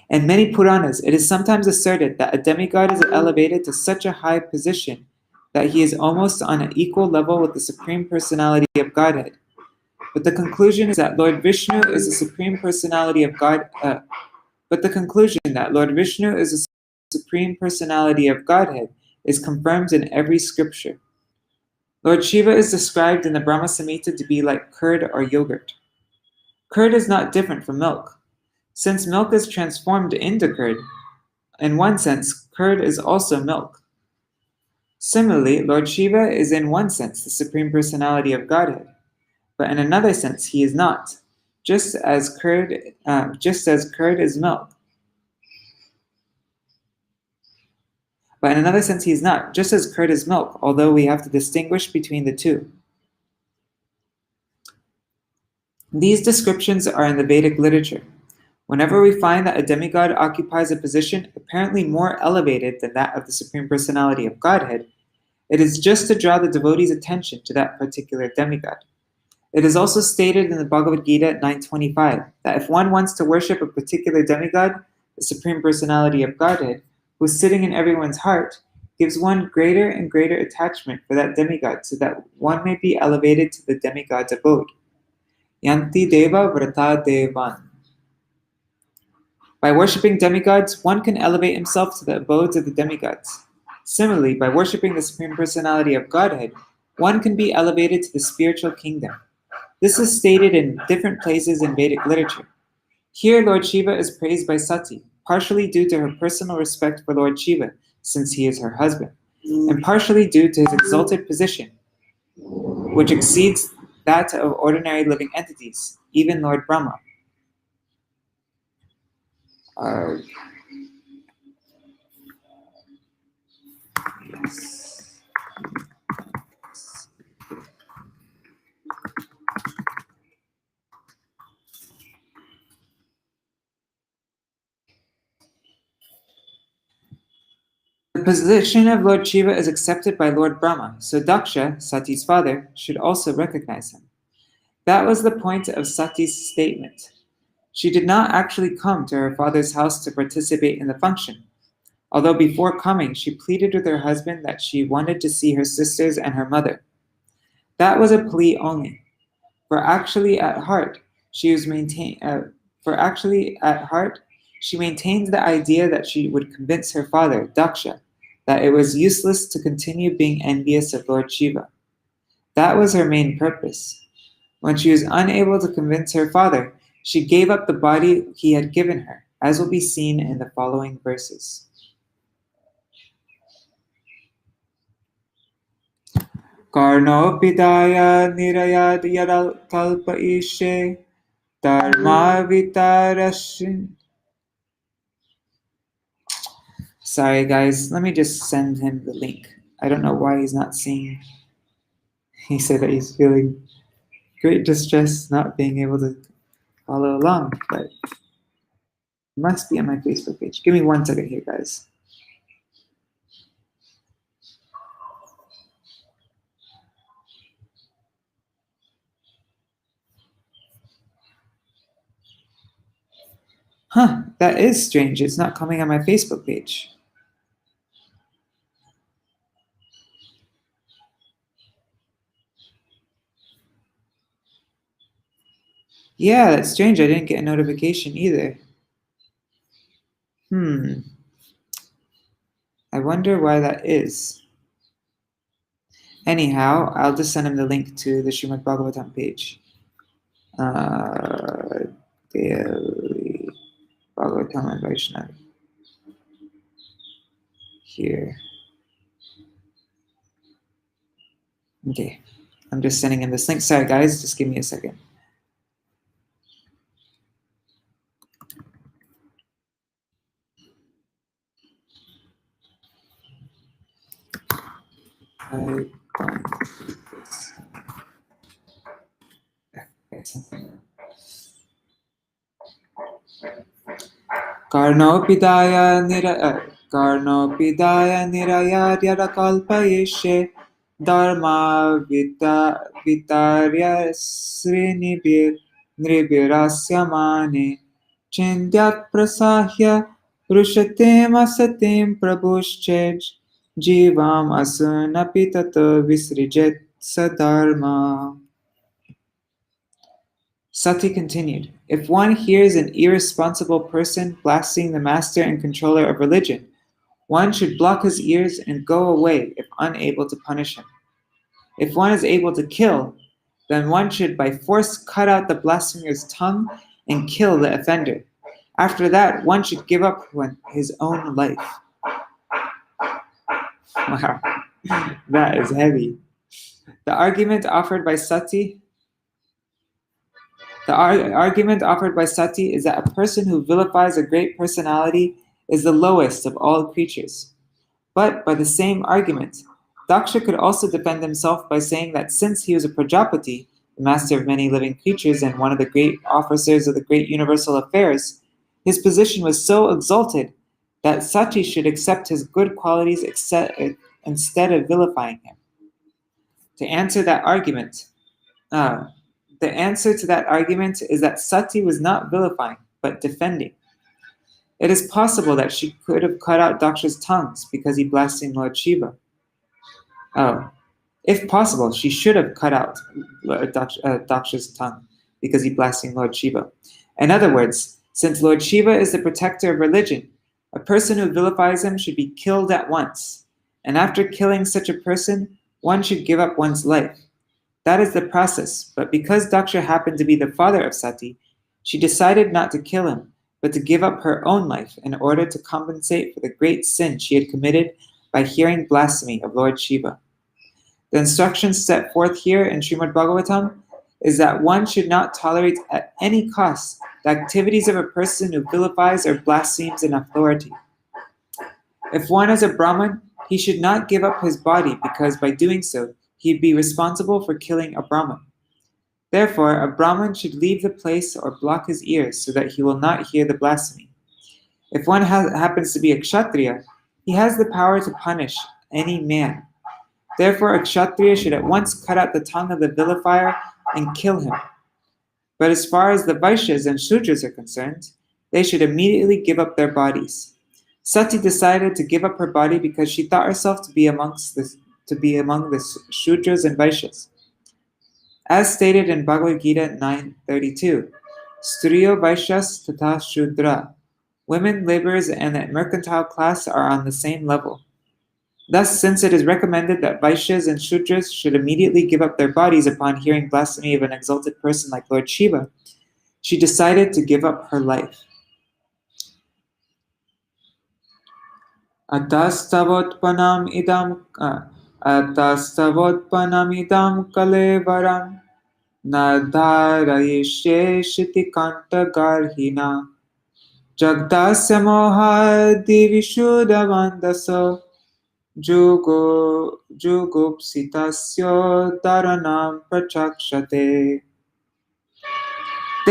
In many Puranas, it is sometimes asserted that a demigod is elevated to such a high position that he is almost on an equal level with the Supreme Personality of Godhead. But the conclusion is that Lord Vishnu is the Supreme Personality of Godhead is confirmed in every scripture. Lord Shiva is described in the Brahma Samhita to be like curd or yogurt. Curd is not different from milk. Since milk is transformed into curd, in one sense, curd is also milk. Similarly, Lord Shiva is in one sense the Supreme Personality of Godhead, but in another sense he is not, just as curd is milk. But in another sense he is not, just as curd is milk, although we have to distinguish between the two. These descriptions are in the Vedic literature. Whenever we find that a demigod occupies a position apparently more elevated than that of the Supreme Personality of Godhead, it is just to draw the devotee's attention to that particular demigod. It is also stated in the Bhagavad Gita 9.25 that if one wants to worship a particular demigod, the Supreme Personality of Godhead, who is sitting in everyone's heart, gives one greater and greater attachment for that demigod so that one may be elevated to the demigod's abode. Yanti Deva Vrata Devan. By worshipping demigods, one can elevate himself to the abodes of the demigods. Similarly, by worshipping the Supreme Personality of Godhead, one can be elevated to the spiritual kingdom. This is stated in different places in Vedic literature. Here, Lord Shiva is praised by Satī, partially due to her personal respect for Lord Shiva, since he is her husband, and partially due to his exalted position, which exceeds that of ordinary living entities, even Lord Brahma. The position of Lord Shiva is accepted by Lord Brahma, so Dakṣa, Satī's father, should also recognize him. That was the point of Satī's statement. She did not actually come to her father's house to participate in the function, although before coming she pleaded with her husband that she wanted to see her sisters and her mother. That was a plea only, for actually at heart she maintained the idea that she would convince her father, Dakṣa, that it was useless to continue being envious of Lord Shiva. That was her main purpose. When she was unable to convince her father, she gave up the body he had given her, as will be seen in the following verses. Karno pidaya nirayad yadal kalpa ishe dharma vitarashin. Sorry guys, let me just send him the link. I don't know why he's not seeing. He said that he's feeling great distress not being able to follow along, but Must be on my Facebook page. Give me 1 second here, guys. Huh, that is strange. It's not coming on my Facebook page. Yeah, that's strange. I didn't get a notification either. I wonder why that is. Anyhow, I'll just send him the link to the Śrīmad-Bhāgavatam page. Daily Bhagavatam and Vaishnavi. Here. Okay, I'm just sending him this link. Sorry, guys, just give me a second. Karnopidaya nirayadya kalpayeshe dharma vitarya srinibir nribirasyamane chindyat prasahya rushatem asatim prabhushchej jivam asunapi tato visrijet sadharma. Satī continued, if one hears an irresponsible person blaspheming the master and controller of religion, one should block his ears and go away if unable to punish him. If one is able to kill, then one should by force cut out the blasphemer's tongue and kill the offender. After that, one should give up his own life. Wow, that is heavy. The argument offered by Satī is that a person who vilifies a great personality is the lowest of all creatures. But by the same argument, Dakṣa could also defend himself by saying that since he was a Prajapati, the master of many living creatures and one of the great officers of the great universal affairs, his position was so exalted that Satī should accept his good qualities instead of vilifying him. The answer to that argument is that Satī was not vilifying, but defending. It is possible that she could have cut out Dakṣa's tongues because he blasphemed Lord Shiva. If possible, she should have cut out Dakṣa's tongue because he blasphemed Lord Shiva. In other words, since Lord Shiva is the protector of religion, a person who vilifies him should be killed at once. And after killing such a person, one should give up one's life. That is the process, but because Dakṣa happened to be the father of Satī, she decided not to kill him, but to give up her own life in order to compensate for the great sin she had committed by hearing blasphemy of Lord Shiva. The instructions set forth here in Śrīmad-Bhāgavatam is that one should not tolerate at any cost the activities of a person who vilifies or blasphemes an authority. If one is a Brahmin, he should not give up his body because by doing so, he'd be responsible for killing a Brahmin. Therefore, a Brahmin should leave the place or block his ears so that he will not hear the blasphemy. If one happens to be a Kshatriya, he has the power to punish any man. Therefore, a Kshatriya should at once cut out the tongue of the vilifier and kill him. But as far as the Vaishyas and Shudras are concerned, they should immediately give up their bodies. Satī decided to give up her body because she thought herself to be among the Shudras and Vaishyas. As stated in Bhagavad Gita 9:32, Striyo Vaishyas tata Shudra. Women, laborers, and the mercantile class are on the same level. Thus, since it is recommended that Vaishyas and Shudras should immediately give up their bodies upon hearing blasphemy of an exalted person like Lord Shiva, she decided to give up her life. Atastavotpanam idam kalevaram nadarayishe shitikanta garhina jagdasya moha divishuddhavandaso jugupsitasya dharanam prachakshate.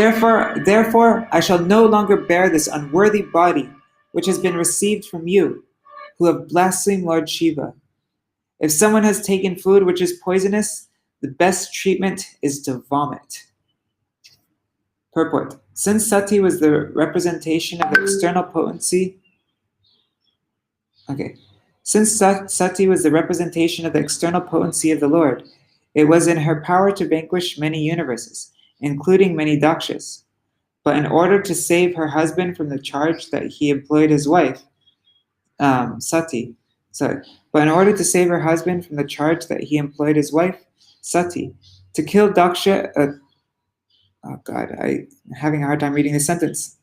Therefore, I shall no longer bear this unworthy body which has been received from you, who have blasphemed Lord Shiva. If someone has taken food which is poisonous, the best treatment is to vomit. Purport. Since Satī was the representation of the external potency, Since Satī was the representation of the external potency of the Lord, it was in her power to vanquish many universes, including many Dakshas. But in order to save her husband from the charge that he employed his wife, Satī, but in order to save her husband from the charge that he employed his wife, Satī, to kill Dakṣa, I'm having a hard time reading this sentence.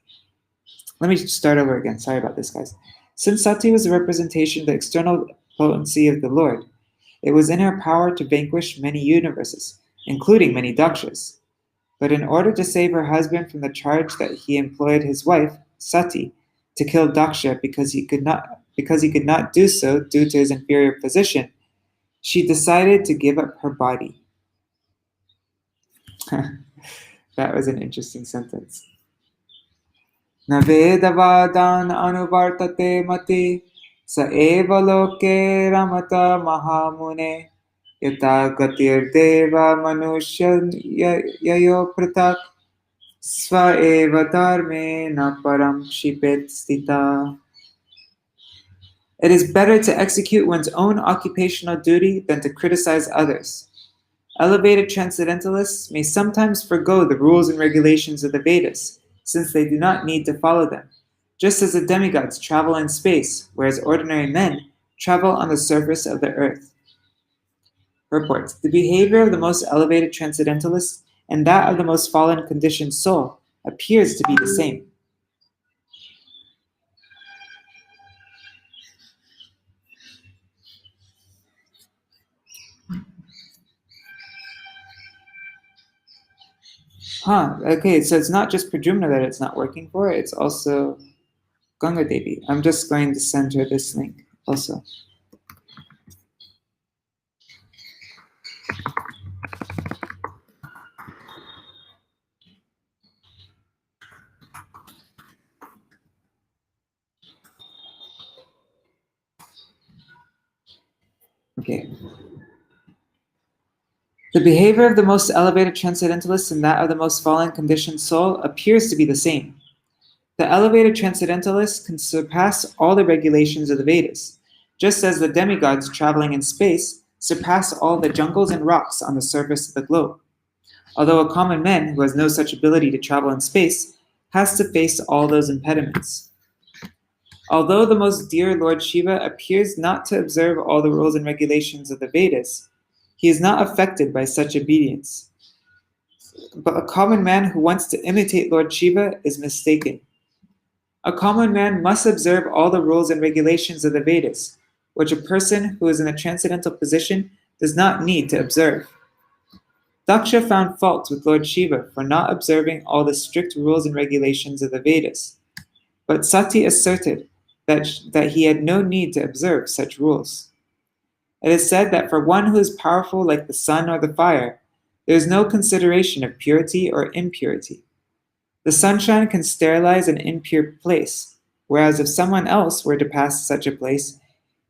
Let me start over again. Sorry about this, guys. Since Satī was a representation of the external potency of the Lord, it was in her power to vanquish many universes, including many Dakshas. But in order to save her husband from the charge that he employed his wife, Satī, to kill Dakṣa because he could not do so due to his inferior position, she decided to give up her body. That was an interesting sentence. Na vedavadan anuvartate mati sa eva loke ramata mahamune yata gatir deva manushya yayo pratak sva eva dharme na param shipet stita. It is better to execute one's own occupational duty than to criticize others. Elevated transcendentalists may sometimes forgo the rules and regulations of the Vedas, since they do not need to follow them, just as the demigods travel in space, whereas ordinary men travel on the surface of the earth. Purport. The behavior of the most elevated transcendentalists and that of the most fallen conditioned soul appears to be the same. Okay, so it's not just Pradyumna that it's not working for, it's also Ganga Devi. I'm just going to send her this link also. Okay. The behavior of the most elevated transcendentalists and that of the most fallen conditioned soul appears to be the same. The elevated transcendentalists can surpass all the regulations of the Vedas, just as the demigods traveling in space surpass all the jungles and rocks on the surface of the globe. Although a common man who has no such ability to travel in space has to face all those impediments. Although the most dear Lord Shiva appears not to observe all the rules and regulations of the Vedas, he is not affected by such obedience. But a common man who wants to imitate Lord Shiva is mistaken. A common man must observe all the rules and regulations of the Vedas, which a person who is in a transcendental position does not need to observe. Dakṣa found fault with Lord Shiva for not observing all the strict rules and regulations of the Vedas, but Satī asserted that he had no need to observe such rules. It is said that for one who is powerful like the sun or the fire, there is no consideration of purity or impurity. The sunshine can sterilize an impure place, whereas if someone else were to pass such a place,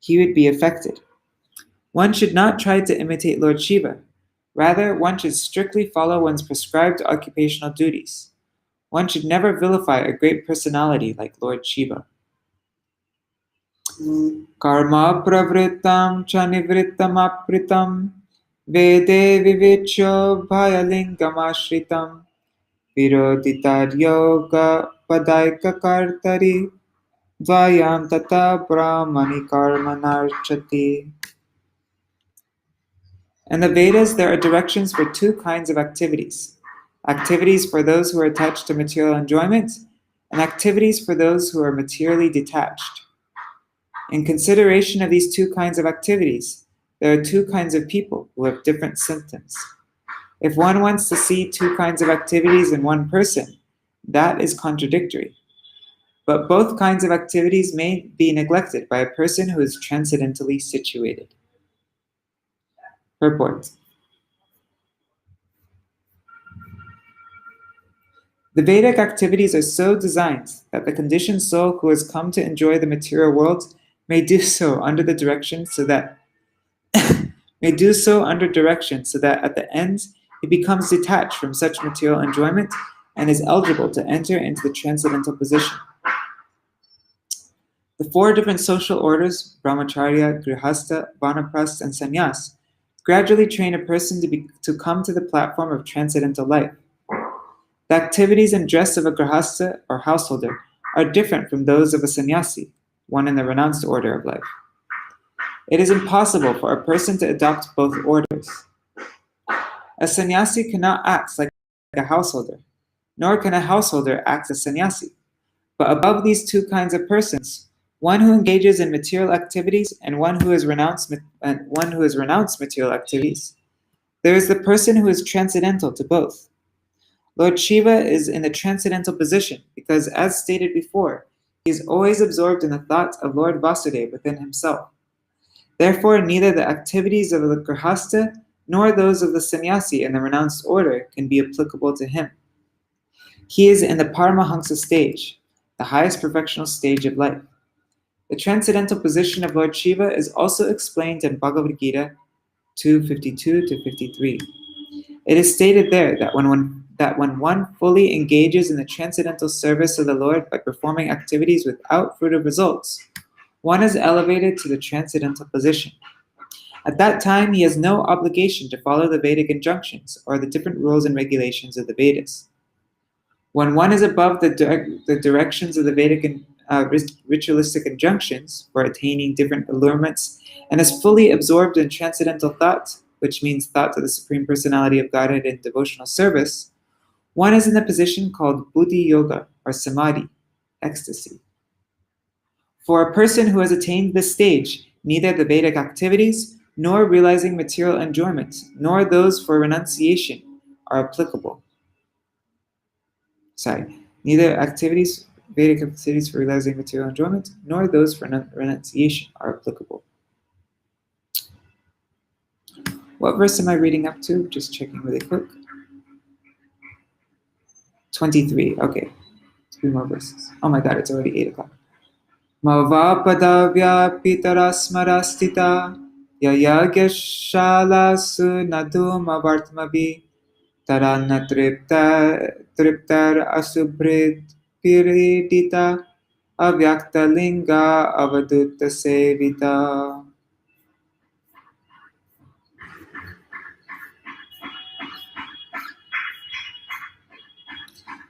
he would be affected. One should not try to imitate Lord Shiva. Rather, one should strictly follow one's prescribed occupational duties. One should never vilify a great personality like Lord Shiva. Karma pravrittam cha nivrittam apritam vede vivicho bhayalingam ashritam viroditad yoga padaika kartari dvayam tata brahmani karmanarchati. In the Vedas, there are directions for two kinds of activities. Activities for those who are attached to material enjoyment, and activities for those who are materially detached. In consideration of these two kinds of activities, there are two kinds of people who have different symptoms. If one wants to see two kinds of activities in one person, that is contradictory. But both kinds of activities may be neglected by a person who is transcendentally situated. Purport. The Vedic activities are so designed that the conditioned soul who has come to enjoy the material world may do so under direction so that at the end he becomes detached from such material enjoyment and is eligible to enter into the transcendental position. The four different social orders, brahmacharya, grihastha, vanaprastha, and sannyas, gradually train a person to come to the platform of transcendental life. The activities and dress of a grihastha or householder are different from those of a sannyasi, one in the renounced order of life. It is impossible for a person to adopt both orders. A sannyasi cannot act like a householder, nor can a householder act as sannyasi. But above these two kinds of persons, one who engages in material activities and one who has renounced material activities, there is the person who is transcendental to both. Lord Shiva is in the transcendental position because, as stated before, he is always absorbed in the thought of Lord Vasudeva within himself. Therefore, neither the activities of the grihastha nor those of the sannyasi in the renounced order can be applicable to him. He is in the Paramahansa stage, the highest perfectional stage of life. The transcendental position of Lord Shiva is also explained in Bhagavad Gita 2:52-53. It is stated there that when one fully engages in the transcendental service of the Lord by performing activities without fruitive results, one is elevated to the transcendental position. At that time, he has no obligation to follow the Vedic injunctions or the different rules and regulations of the Vedas. When one is above the directions of the Vedic and ritualistic injunctions for attaining different allurements and is fully absorbed in transcendental thought, which means thought of the Supreme Personality of Godhead in devotional service, one is in the position called Buddhi Yoga or Samadhi, ecstasy. For a person who has attained this stage, neither the Vedic activities, nor realizing material enjoyment, nor those for renunciation are applicable. Neither Vedic activities for realizing material enjoyment, nor those for renunciation are applicable. What verse am I reading up to? Just checking really quick. 23. Okay. 3 more verses. Oh my God, it's already 8 o'clock. Mavapadavya pitarasmarastita yayagyashala sunadum avartmabi tarana triptar asubrid piridita avyakta linga avadutta sevita.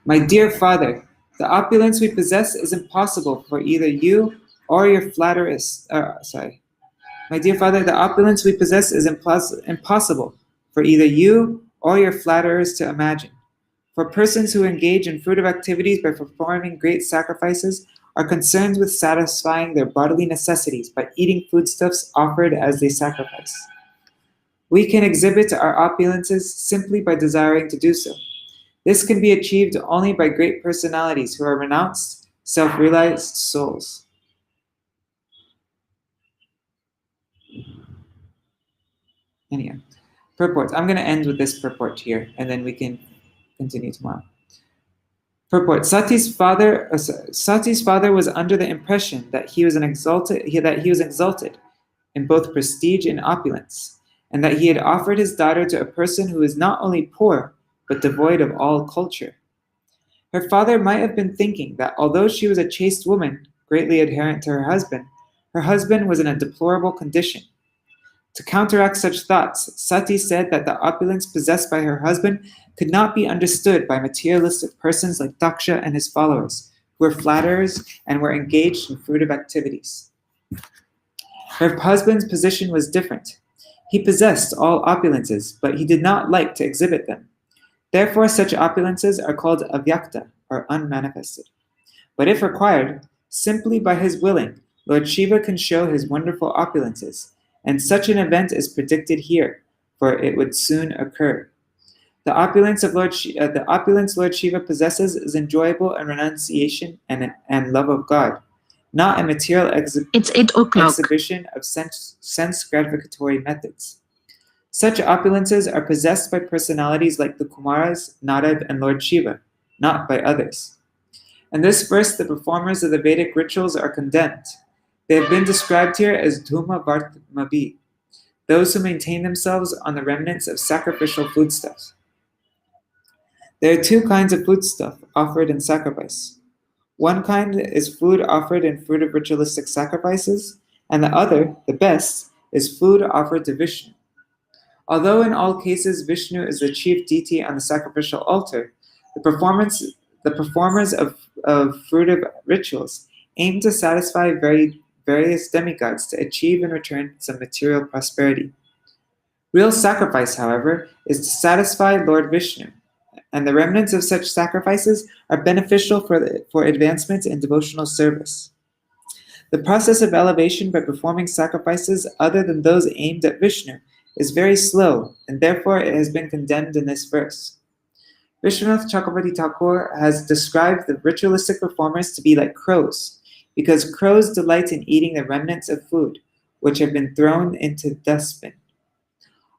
My dear Father, the opulence we possess is impossible for either you or your flatterers. My dear Father, the opulence we possess is impossible for either you or your flatterers to imagine. For persons who engage in fruitive activities by performing great sacrifices are concerned with satisfying their bodily necessities by eating foodstuffs offered as they sacrifice. We can exhibit our opulences simply by desiring to do so. This can be achieved only by great personalities who are renounced, self-realized souls. Anyhow, purport. I'm going to end with this purport here, and then we can continue tomorrow. Purport. Sati's father was under the impression that he was exalted in both prestige and opulence, and that he had offered his daughter to a person who is not only poor, but devoid of all culture. Her father might have been thinking that although she was a chaste woman, greatly adherent to her husband was in a deplorable condition. To counteract such thoughts, Satī said that the opulence possessed by her husband could not be understood by materialistic persons like Dakṣa and his followers, who were flatterers and were engaged in fruitive activities. Her husband's position was different. He possessed all opulences, but he did not like to exhibit them. Therefore, such opulences are called avyakta, or unmanifested. But if required, simply by his willing, Lord Shiva can show his wonderful opulences, and such an event is predicted here, for it would soon occur. The opulence Lord Shiva possesses is enjoyable in renunciation and love of God, not a material exhibition of sense gratificatory methods. Such opulences are possessed by personalities like the Kumaras, Nadab, and Lord Shiva, not by others. In this verse, the performers of the Vedic rituals are condemned. They have been described here as Dhuma Vartmabi, those who maintain themselves on the remnants of sacrificial foodstuffs. There are two kinds of foodstuff offered in sacrifice. One kind is food offered in fruit of ritualistic sacrifices, and the other, the best, is food offered to Vishnu. Although in all cases Vishnu is the chief deity on the sacrificial altar, the performers of fruitive rituals aim to satisfy various demigods to achieve in return some material prosperity. Real sacrifice, however, is to satisfy Lord Vishnu, and the remnants of such sacrifices are beneficial for advancement in devotional service. The process of elevation by performing sacrifices other than those aimed at Vishnu is very slow, and therefore it has been condemned in this verse. Vishwanath Chakravarti Thakur has described the ritualistic performers to be like crows, because crows delight in eating the remnants of food, which have been thrown into the dustbin.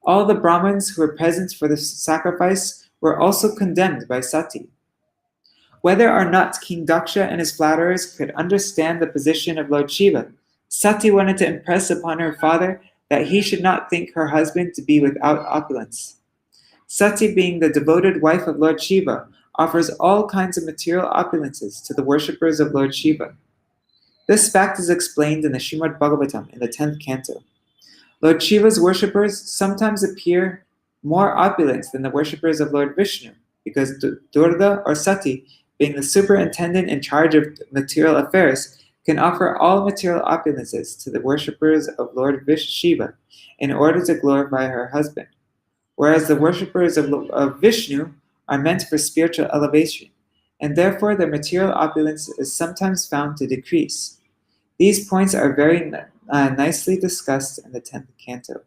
All the Brahmins who were present for the sacrifice were also condemned by Satī. Whether or not King Dakṣa and his flatterers could understand the position of Lord Shiva, Satī wanted to impress upon her father that he should not think her husband to be without opulence. Satī, being the devoted wife of Lord Shiva, offers all kinds of material opulences to the worshippers of Lord Shiva. This fact is explained in the Śrīmad-Bhāgavatam in the 10th canto. Lord Shiva's worshippers sometimes appear more opulent than the worshippers of Lord Vishnu, because Durga or Satī, being the superintendent in charge of material affairs, can offer all material opulences to the worshippers of Lord Shiva in order to glorify her husband, whereas the worshippers of Vishnu are meant for spiritual elevation, and therefore their material opulence is sometimes found to decrease. These points are very nicely discussed in the 10th canto.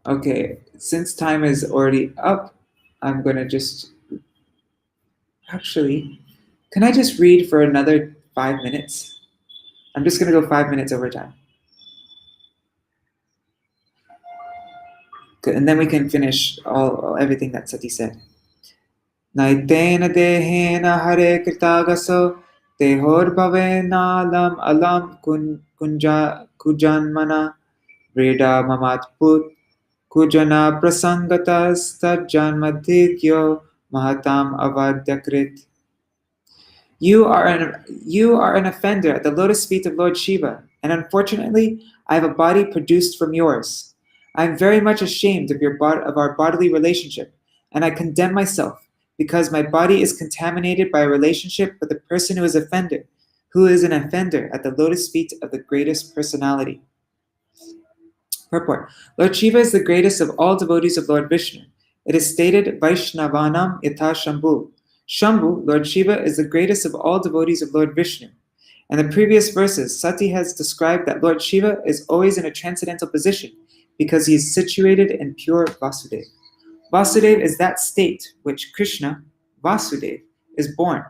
Okay, since time is already up, I'm going to just... Actually, can I just read for another 5 minutes? I'm just going to go 5 minutes over time. And then we can finish everything that Satī said. Naitena dehena hare kritagaso tehor bhavena alam kujanmana vreda mamatput kujana prasangatas tajjanmadhikyo mahatam avadyakrit. You are an offender at the lotus feet of Lord Shiva, and unfortunately, I have a body produced from yours. I am very much ashamed of our bodily relationship, and I condemn myself, because my body is contaminated by a relationship with a person who is an offender at the lotus feet of the greatest personality. Purport. Lord Shiva is the greatest of all devotees of Lord Vishnu. It is stated, Vaishnavanam yatha Shambhu. Shambhu, Lord Shiva, is the greatest of all devotees of Lord Vishnu. In the previous verses, Satī has described that Lord Shiva is always in a transcendental position because he is situated in pure Vasudeva. Vasudeva is that state which Krishna, Vasudeva, is born.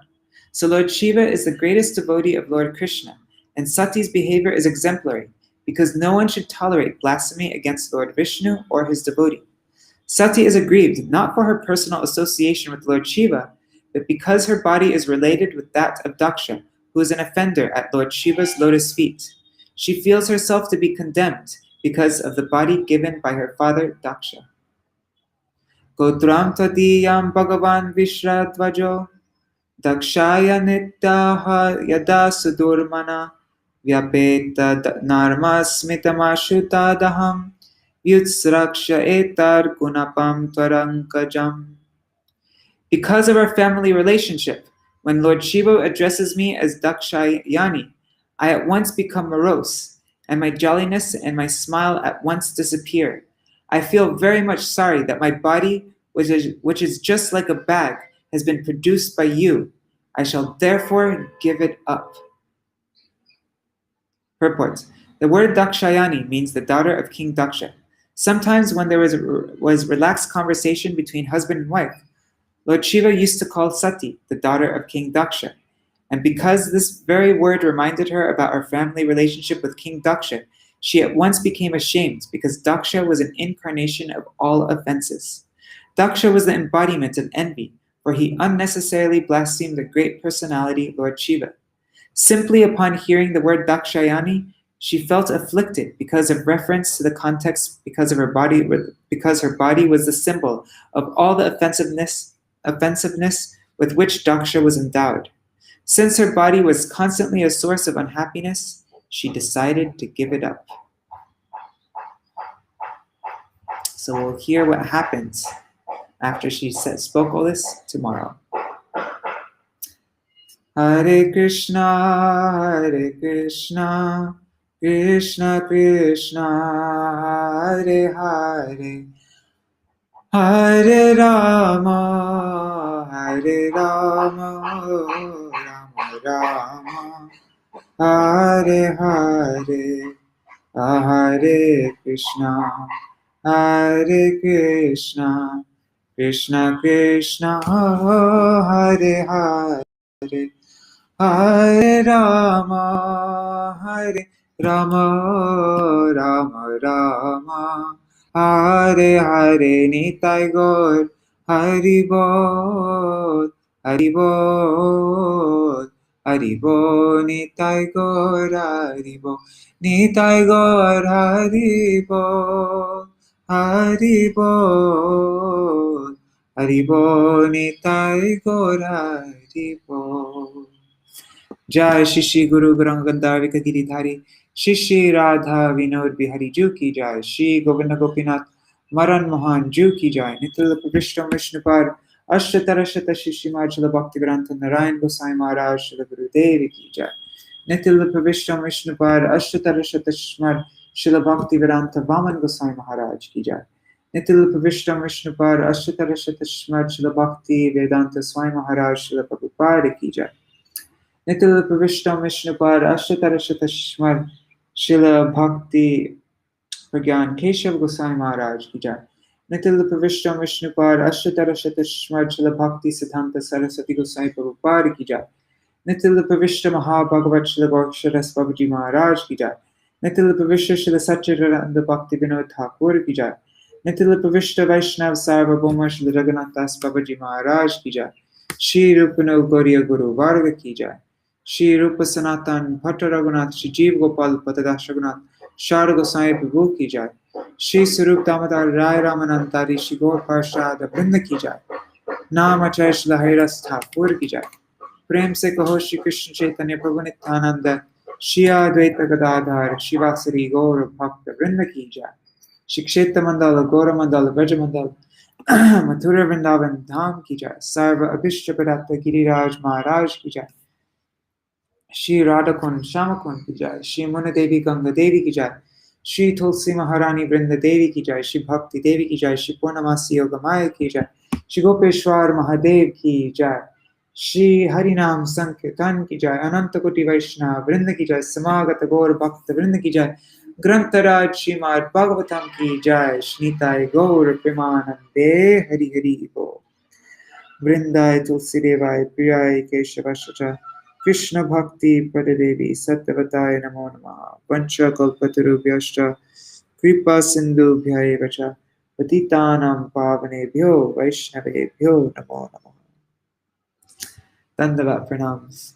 So Lord Shiva is the greatest devotee of Lord Krishna, and Satī's behavior is exemplary because no one should tolerate blasphemy against Lord Vishnu or his devotee. Satī is aggrieved not for her personal association with Lord Shiva, but because her body is related with that of Dakṣa, who is an offender at Lord Shiva's lotus feet. She feels herself to be condemned because of the body given by her father Dakṣa. Gotram tadiyam bhagavan vishradvajo dakshaya nityaha yada sudurmana vyapeta narmasmitamashtadaham vyutsraksha etar gunapam tvarankajam. Because of our family relationship, when Lord Shiva addresses me as Dakshayani, I at once become morose, and my jolliness and my smile at once disappear. I feel very much sorry that my body, which is just like a bag, has been produced by you. I shall therefore give it up. Purport. The word Dakshayani means the daughter of King Dakṣa. Sometimes when there was relaxed conversation between husband and wife, Lord Shiva used to call Satī the daughter of King Dakṣa. And because this very word reminded her about her family relationship with King Dakṣa, she at once became ashamed because Dakṣa was an incarnation of all offenses. Dakṣa was the embodiment of envy, for he unnecessarily blasphemed the great personality, Lord Shiva. Simply upon hearing the word Dakshayani, she felt afflicted because of reference to the context, because her body was the symbol of all the offensiveness with which Daksha was endowed. Since her body was constantly a source of unhappiness, she decided to give it up. So we'll hear what happens after she spoke all this tomorrow. Hare Krishna, Krishna Krishna, Hare Hare, Hare Rama, Rama Rama, Hare Hare, Hare Krishna, Krishna Krishna, Hare Hare, Hare Rama, Rama Rama, Hare Hare, Nitai Gaur, Hari Bol, Hari Bol, Hari Bol, Nitai Gaur, Hari Bol, Nitai Gaur, Hari Bol, Hari Bol, Hari Bol, Nitai Gaur, Hari Bol. Jai Shri Guru Gauranga Gandharvika Giridhari Shri Radha Vinod Bihari Ju Ki Jai Shri Govinda Gopinath Maran Mohan Ju Ki Jai Nitil Vishnu Vishnupad Ashtatarashata Shishimachala Bhaktivedanta Narayan Gosai Maharaj Shri Guru Devi Ki Jai Nitil Vishnu Vishnupad Ashtatarashata Shishmad Shri Bhaktivedanta Vaman Gosai Maharaj Ki Jai Nitil Vishnu Vishnupad Ashtatarashata Shishmad Shri Bhakti Vedanta Swami Maharaj Shri Prabhupada Ki Jai Nitil Pravishtam Vishnupad Ashtatarashata Shishmad Shila Bhakti Pragyan Keshav Gosai Maharaj Ki Jai Nitil Pravishtam Vishnupad Ashtatarashata Shishmad Shila Bhakti Siddhanta Saraswati Gosai Prabhupada Ki Jai Nitil Pravishta Mahabhagavat Shila Goksharas Babaji Maharaj Ki Jai Nitil Pravishta Shila Satchidananda Bhakti Vinod Thakur Ki Jai Nitil Pravishta Vaishnav Sarvabhauma Shila Raghunath Das Babaji Maharaj Ki Jai Shri Rupano Gauriya Guru Varga Ki Jai Shri Rupa Sanatan Bhatta Raghunath Shri Jeev Gopal Patadash Raghunath Shara Gosai Prabhu Ki Jai Shri Sarup Damodar Rai Ramanantari Shri Gaur Parshad Vrinda Ki Jai Naam Acharya Shri Haridas Thakur Ki Jai Prem Se Kaho Shri Krishna Chaitanya Prabhu Nityananda Shri Advaita Gadadhar Shivasari Gaur Bhakta Vrinda Ki Jai Shri Kshetra Mandala Gaura Mandala Vraja Mandala Mathura Vrindavan Dham Ki Jai Sarva Abhishta Padatta Giriraj Maharaj Ki Jai Shri Radhakun Shamakun Ki Jai Shri Muna Devi Ganga Devi Ki Jai Shri Tulsi Maharani Vrinda Devi Ki Jai Shri Bhakti Devi Ki Jai Shri Purnamasi Yogamaya Ki Jai Shri Gopeshwar Mahadev Ki Jai Shri Harinam Sankirtan Ki Jai Ananta Koti Vaishnava Vrinda Ki Jai Samagata Gaur Bhakta Vrinda Ki Jai Grantaraj Śrīmad-Bhāgavatam Ki Jai Shnitai Gaur Premanande Hari Hari Bo Vrindai Tulsi Devai Priyai Keshavashacha Krishna Bhakti Padadevi Sattvatai Namo Namaha Vancha Kalpatarubhyascha Kripa Sindhu Vacha Patitanam Pavanebhyo Vaishnavebhyo Namo Namaha. Dandavat Pranams.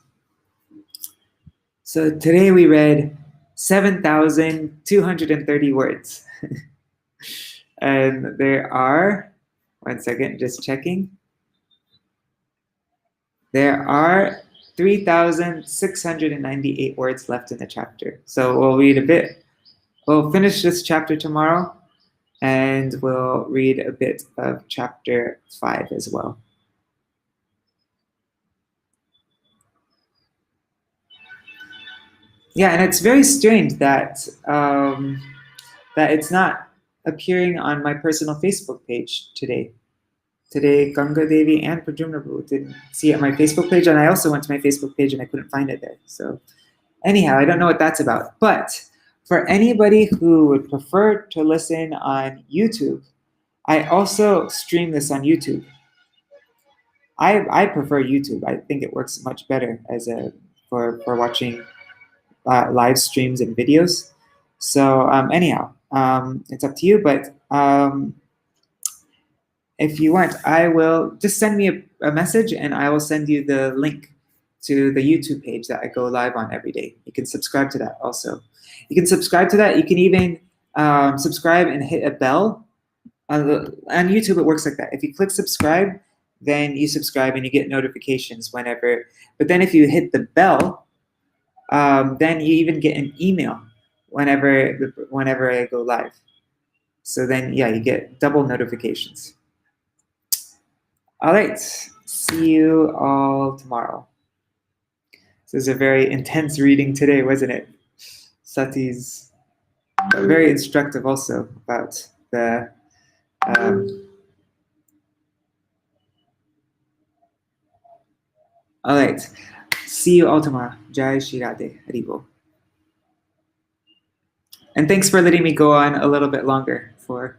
So today we read 7,230 words. And there are, one second, just checking. There are 3,698 words left in the chapter. So we'll read a bit. We'll finish this chapter tomorrow, and we'll read a bit of chapter 5 as well. Yeah, and it's very strange that that it's not appearing on my personal Facebook page today. Today, Ganga Devi and Pradyumna Prabhu didn't see it on my Facebook page, and I also went to my Facebook page and I couldn't find it there. So anyhow, I don't know what that's about. But for anybody who would prefer to listen on YouTube, I also stream this on YouTube. I prefer YouTube. I think it works much better as for watching live streams and videos. So anyhow, it's up to you. But if you want, I will just send me a message and I will send you the link to the YouTube page that I go live on every day. You can subscribe to that also. You can subscribe to that. You can even subscribe and hit a bell. On YouTube, it works like that. If you click subscribe, then you subscribe and you get notifications whenever. But then if you hit the bell, then you even get an email whenever I go live. So then, yeah, you get double notifications. All right. See you all tomorrow. This is a very intense reading today, wasn't it? Satī's very instructive also about the all right. See you all tomorrow. Jai Shri Radhe. Haribol. And thanks for letting me go on a little bit longer for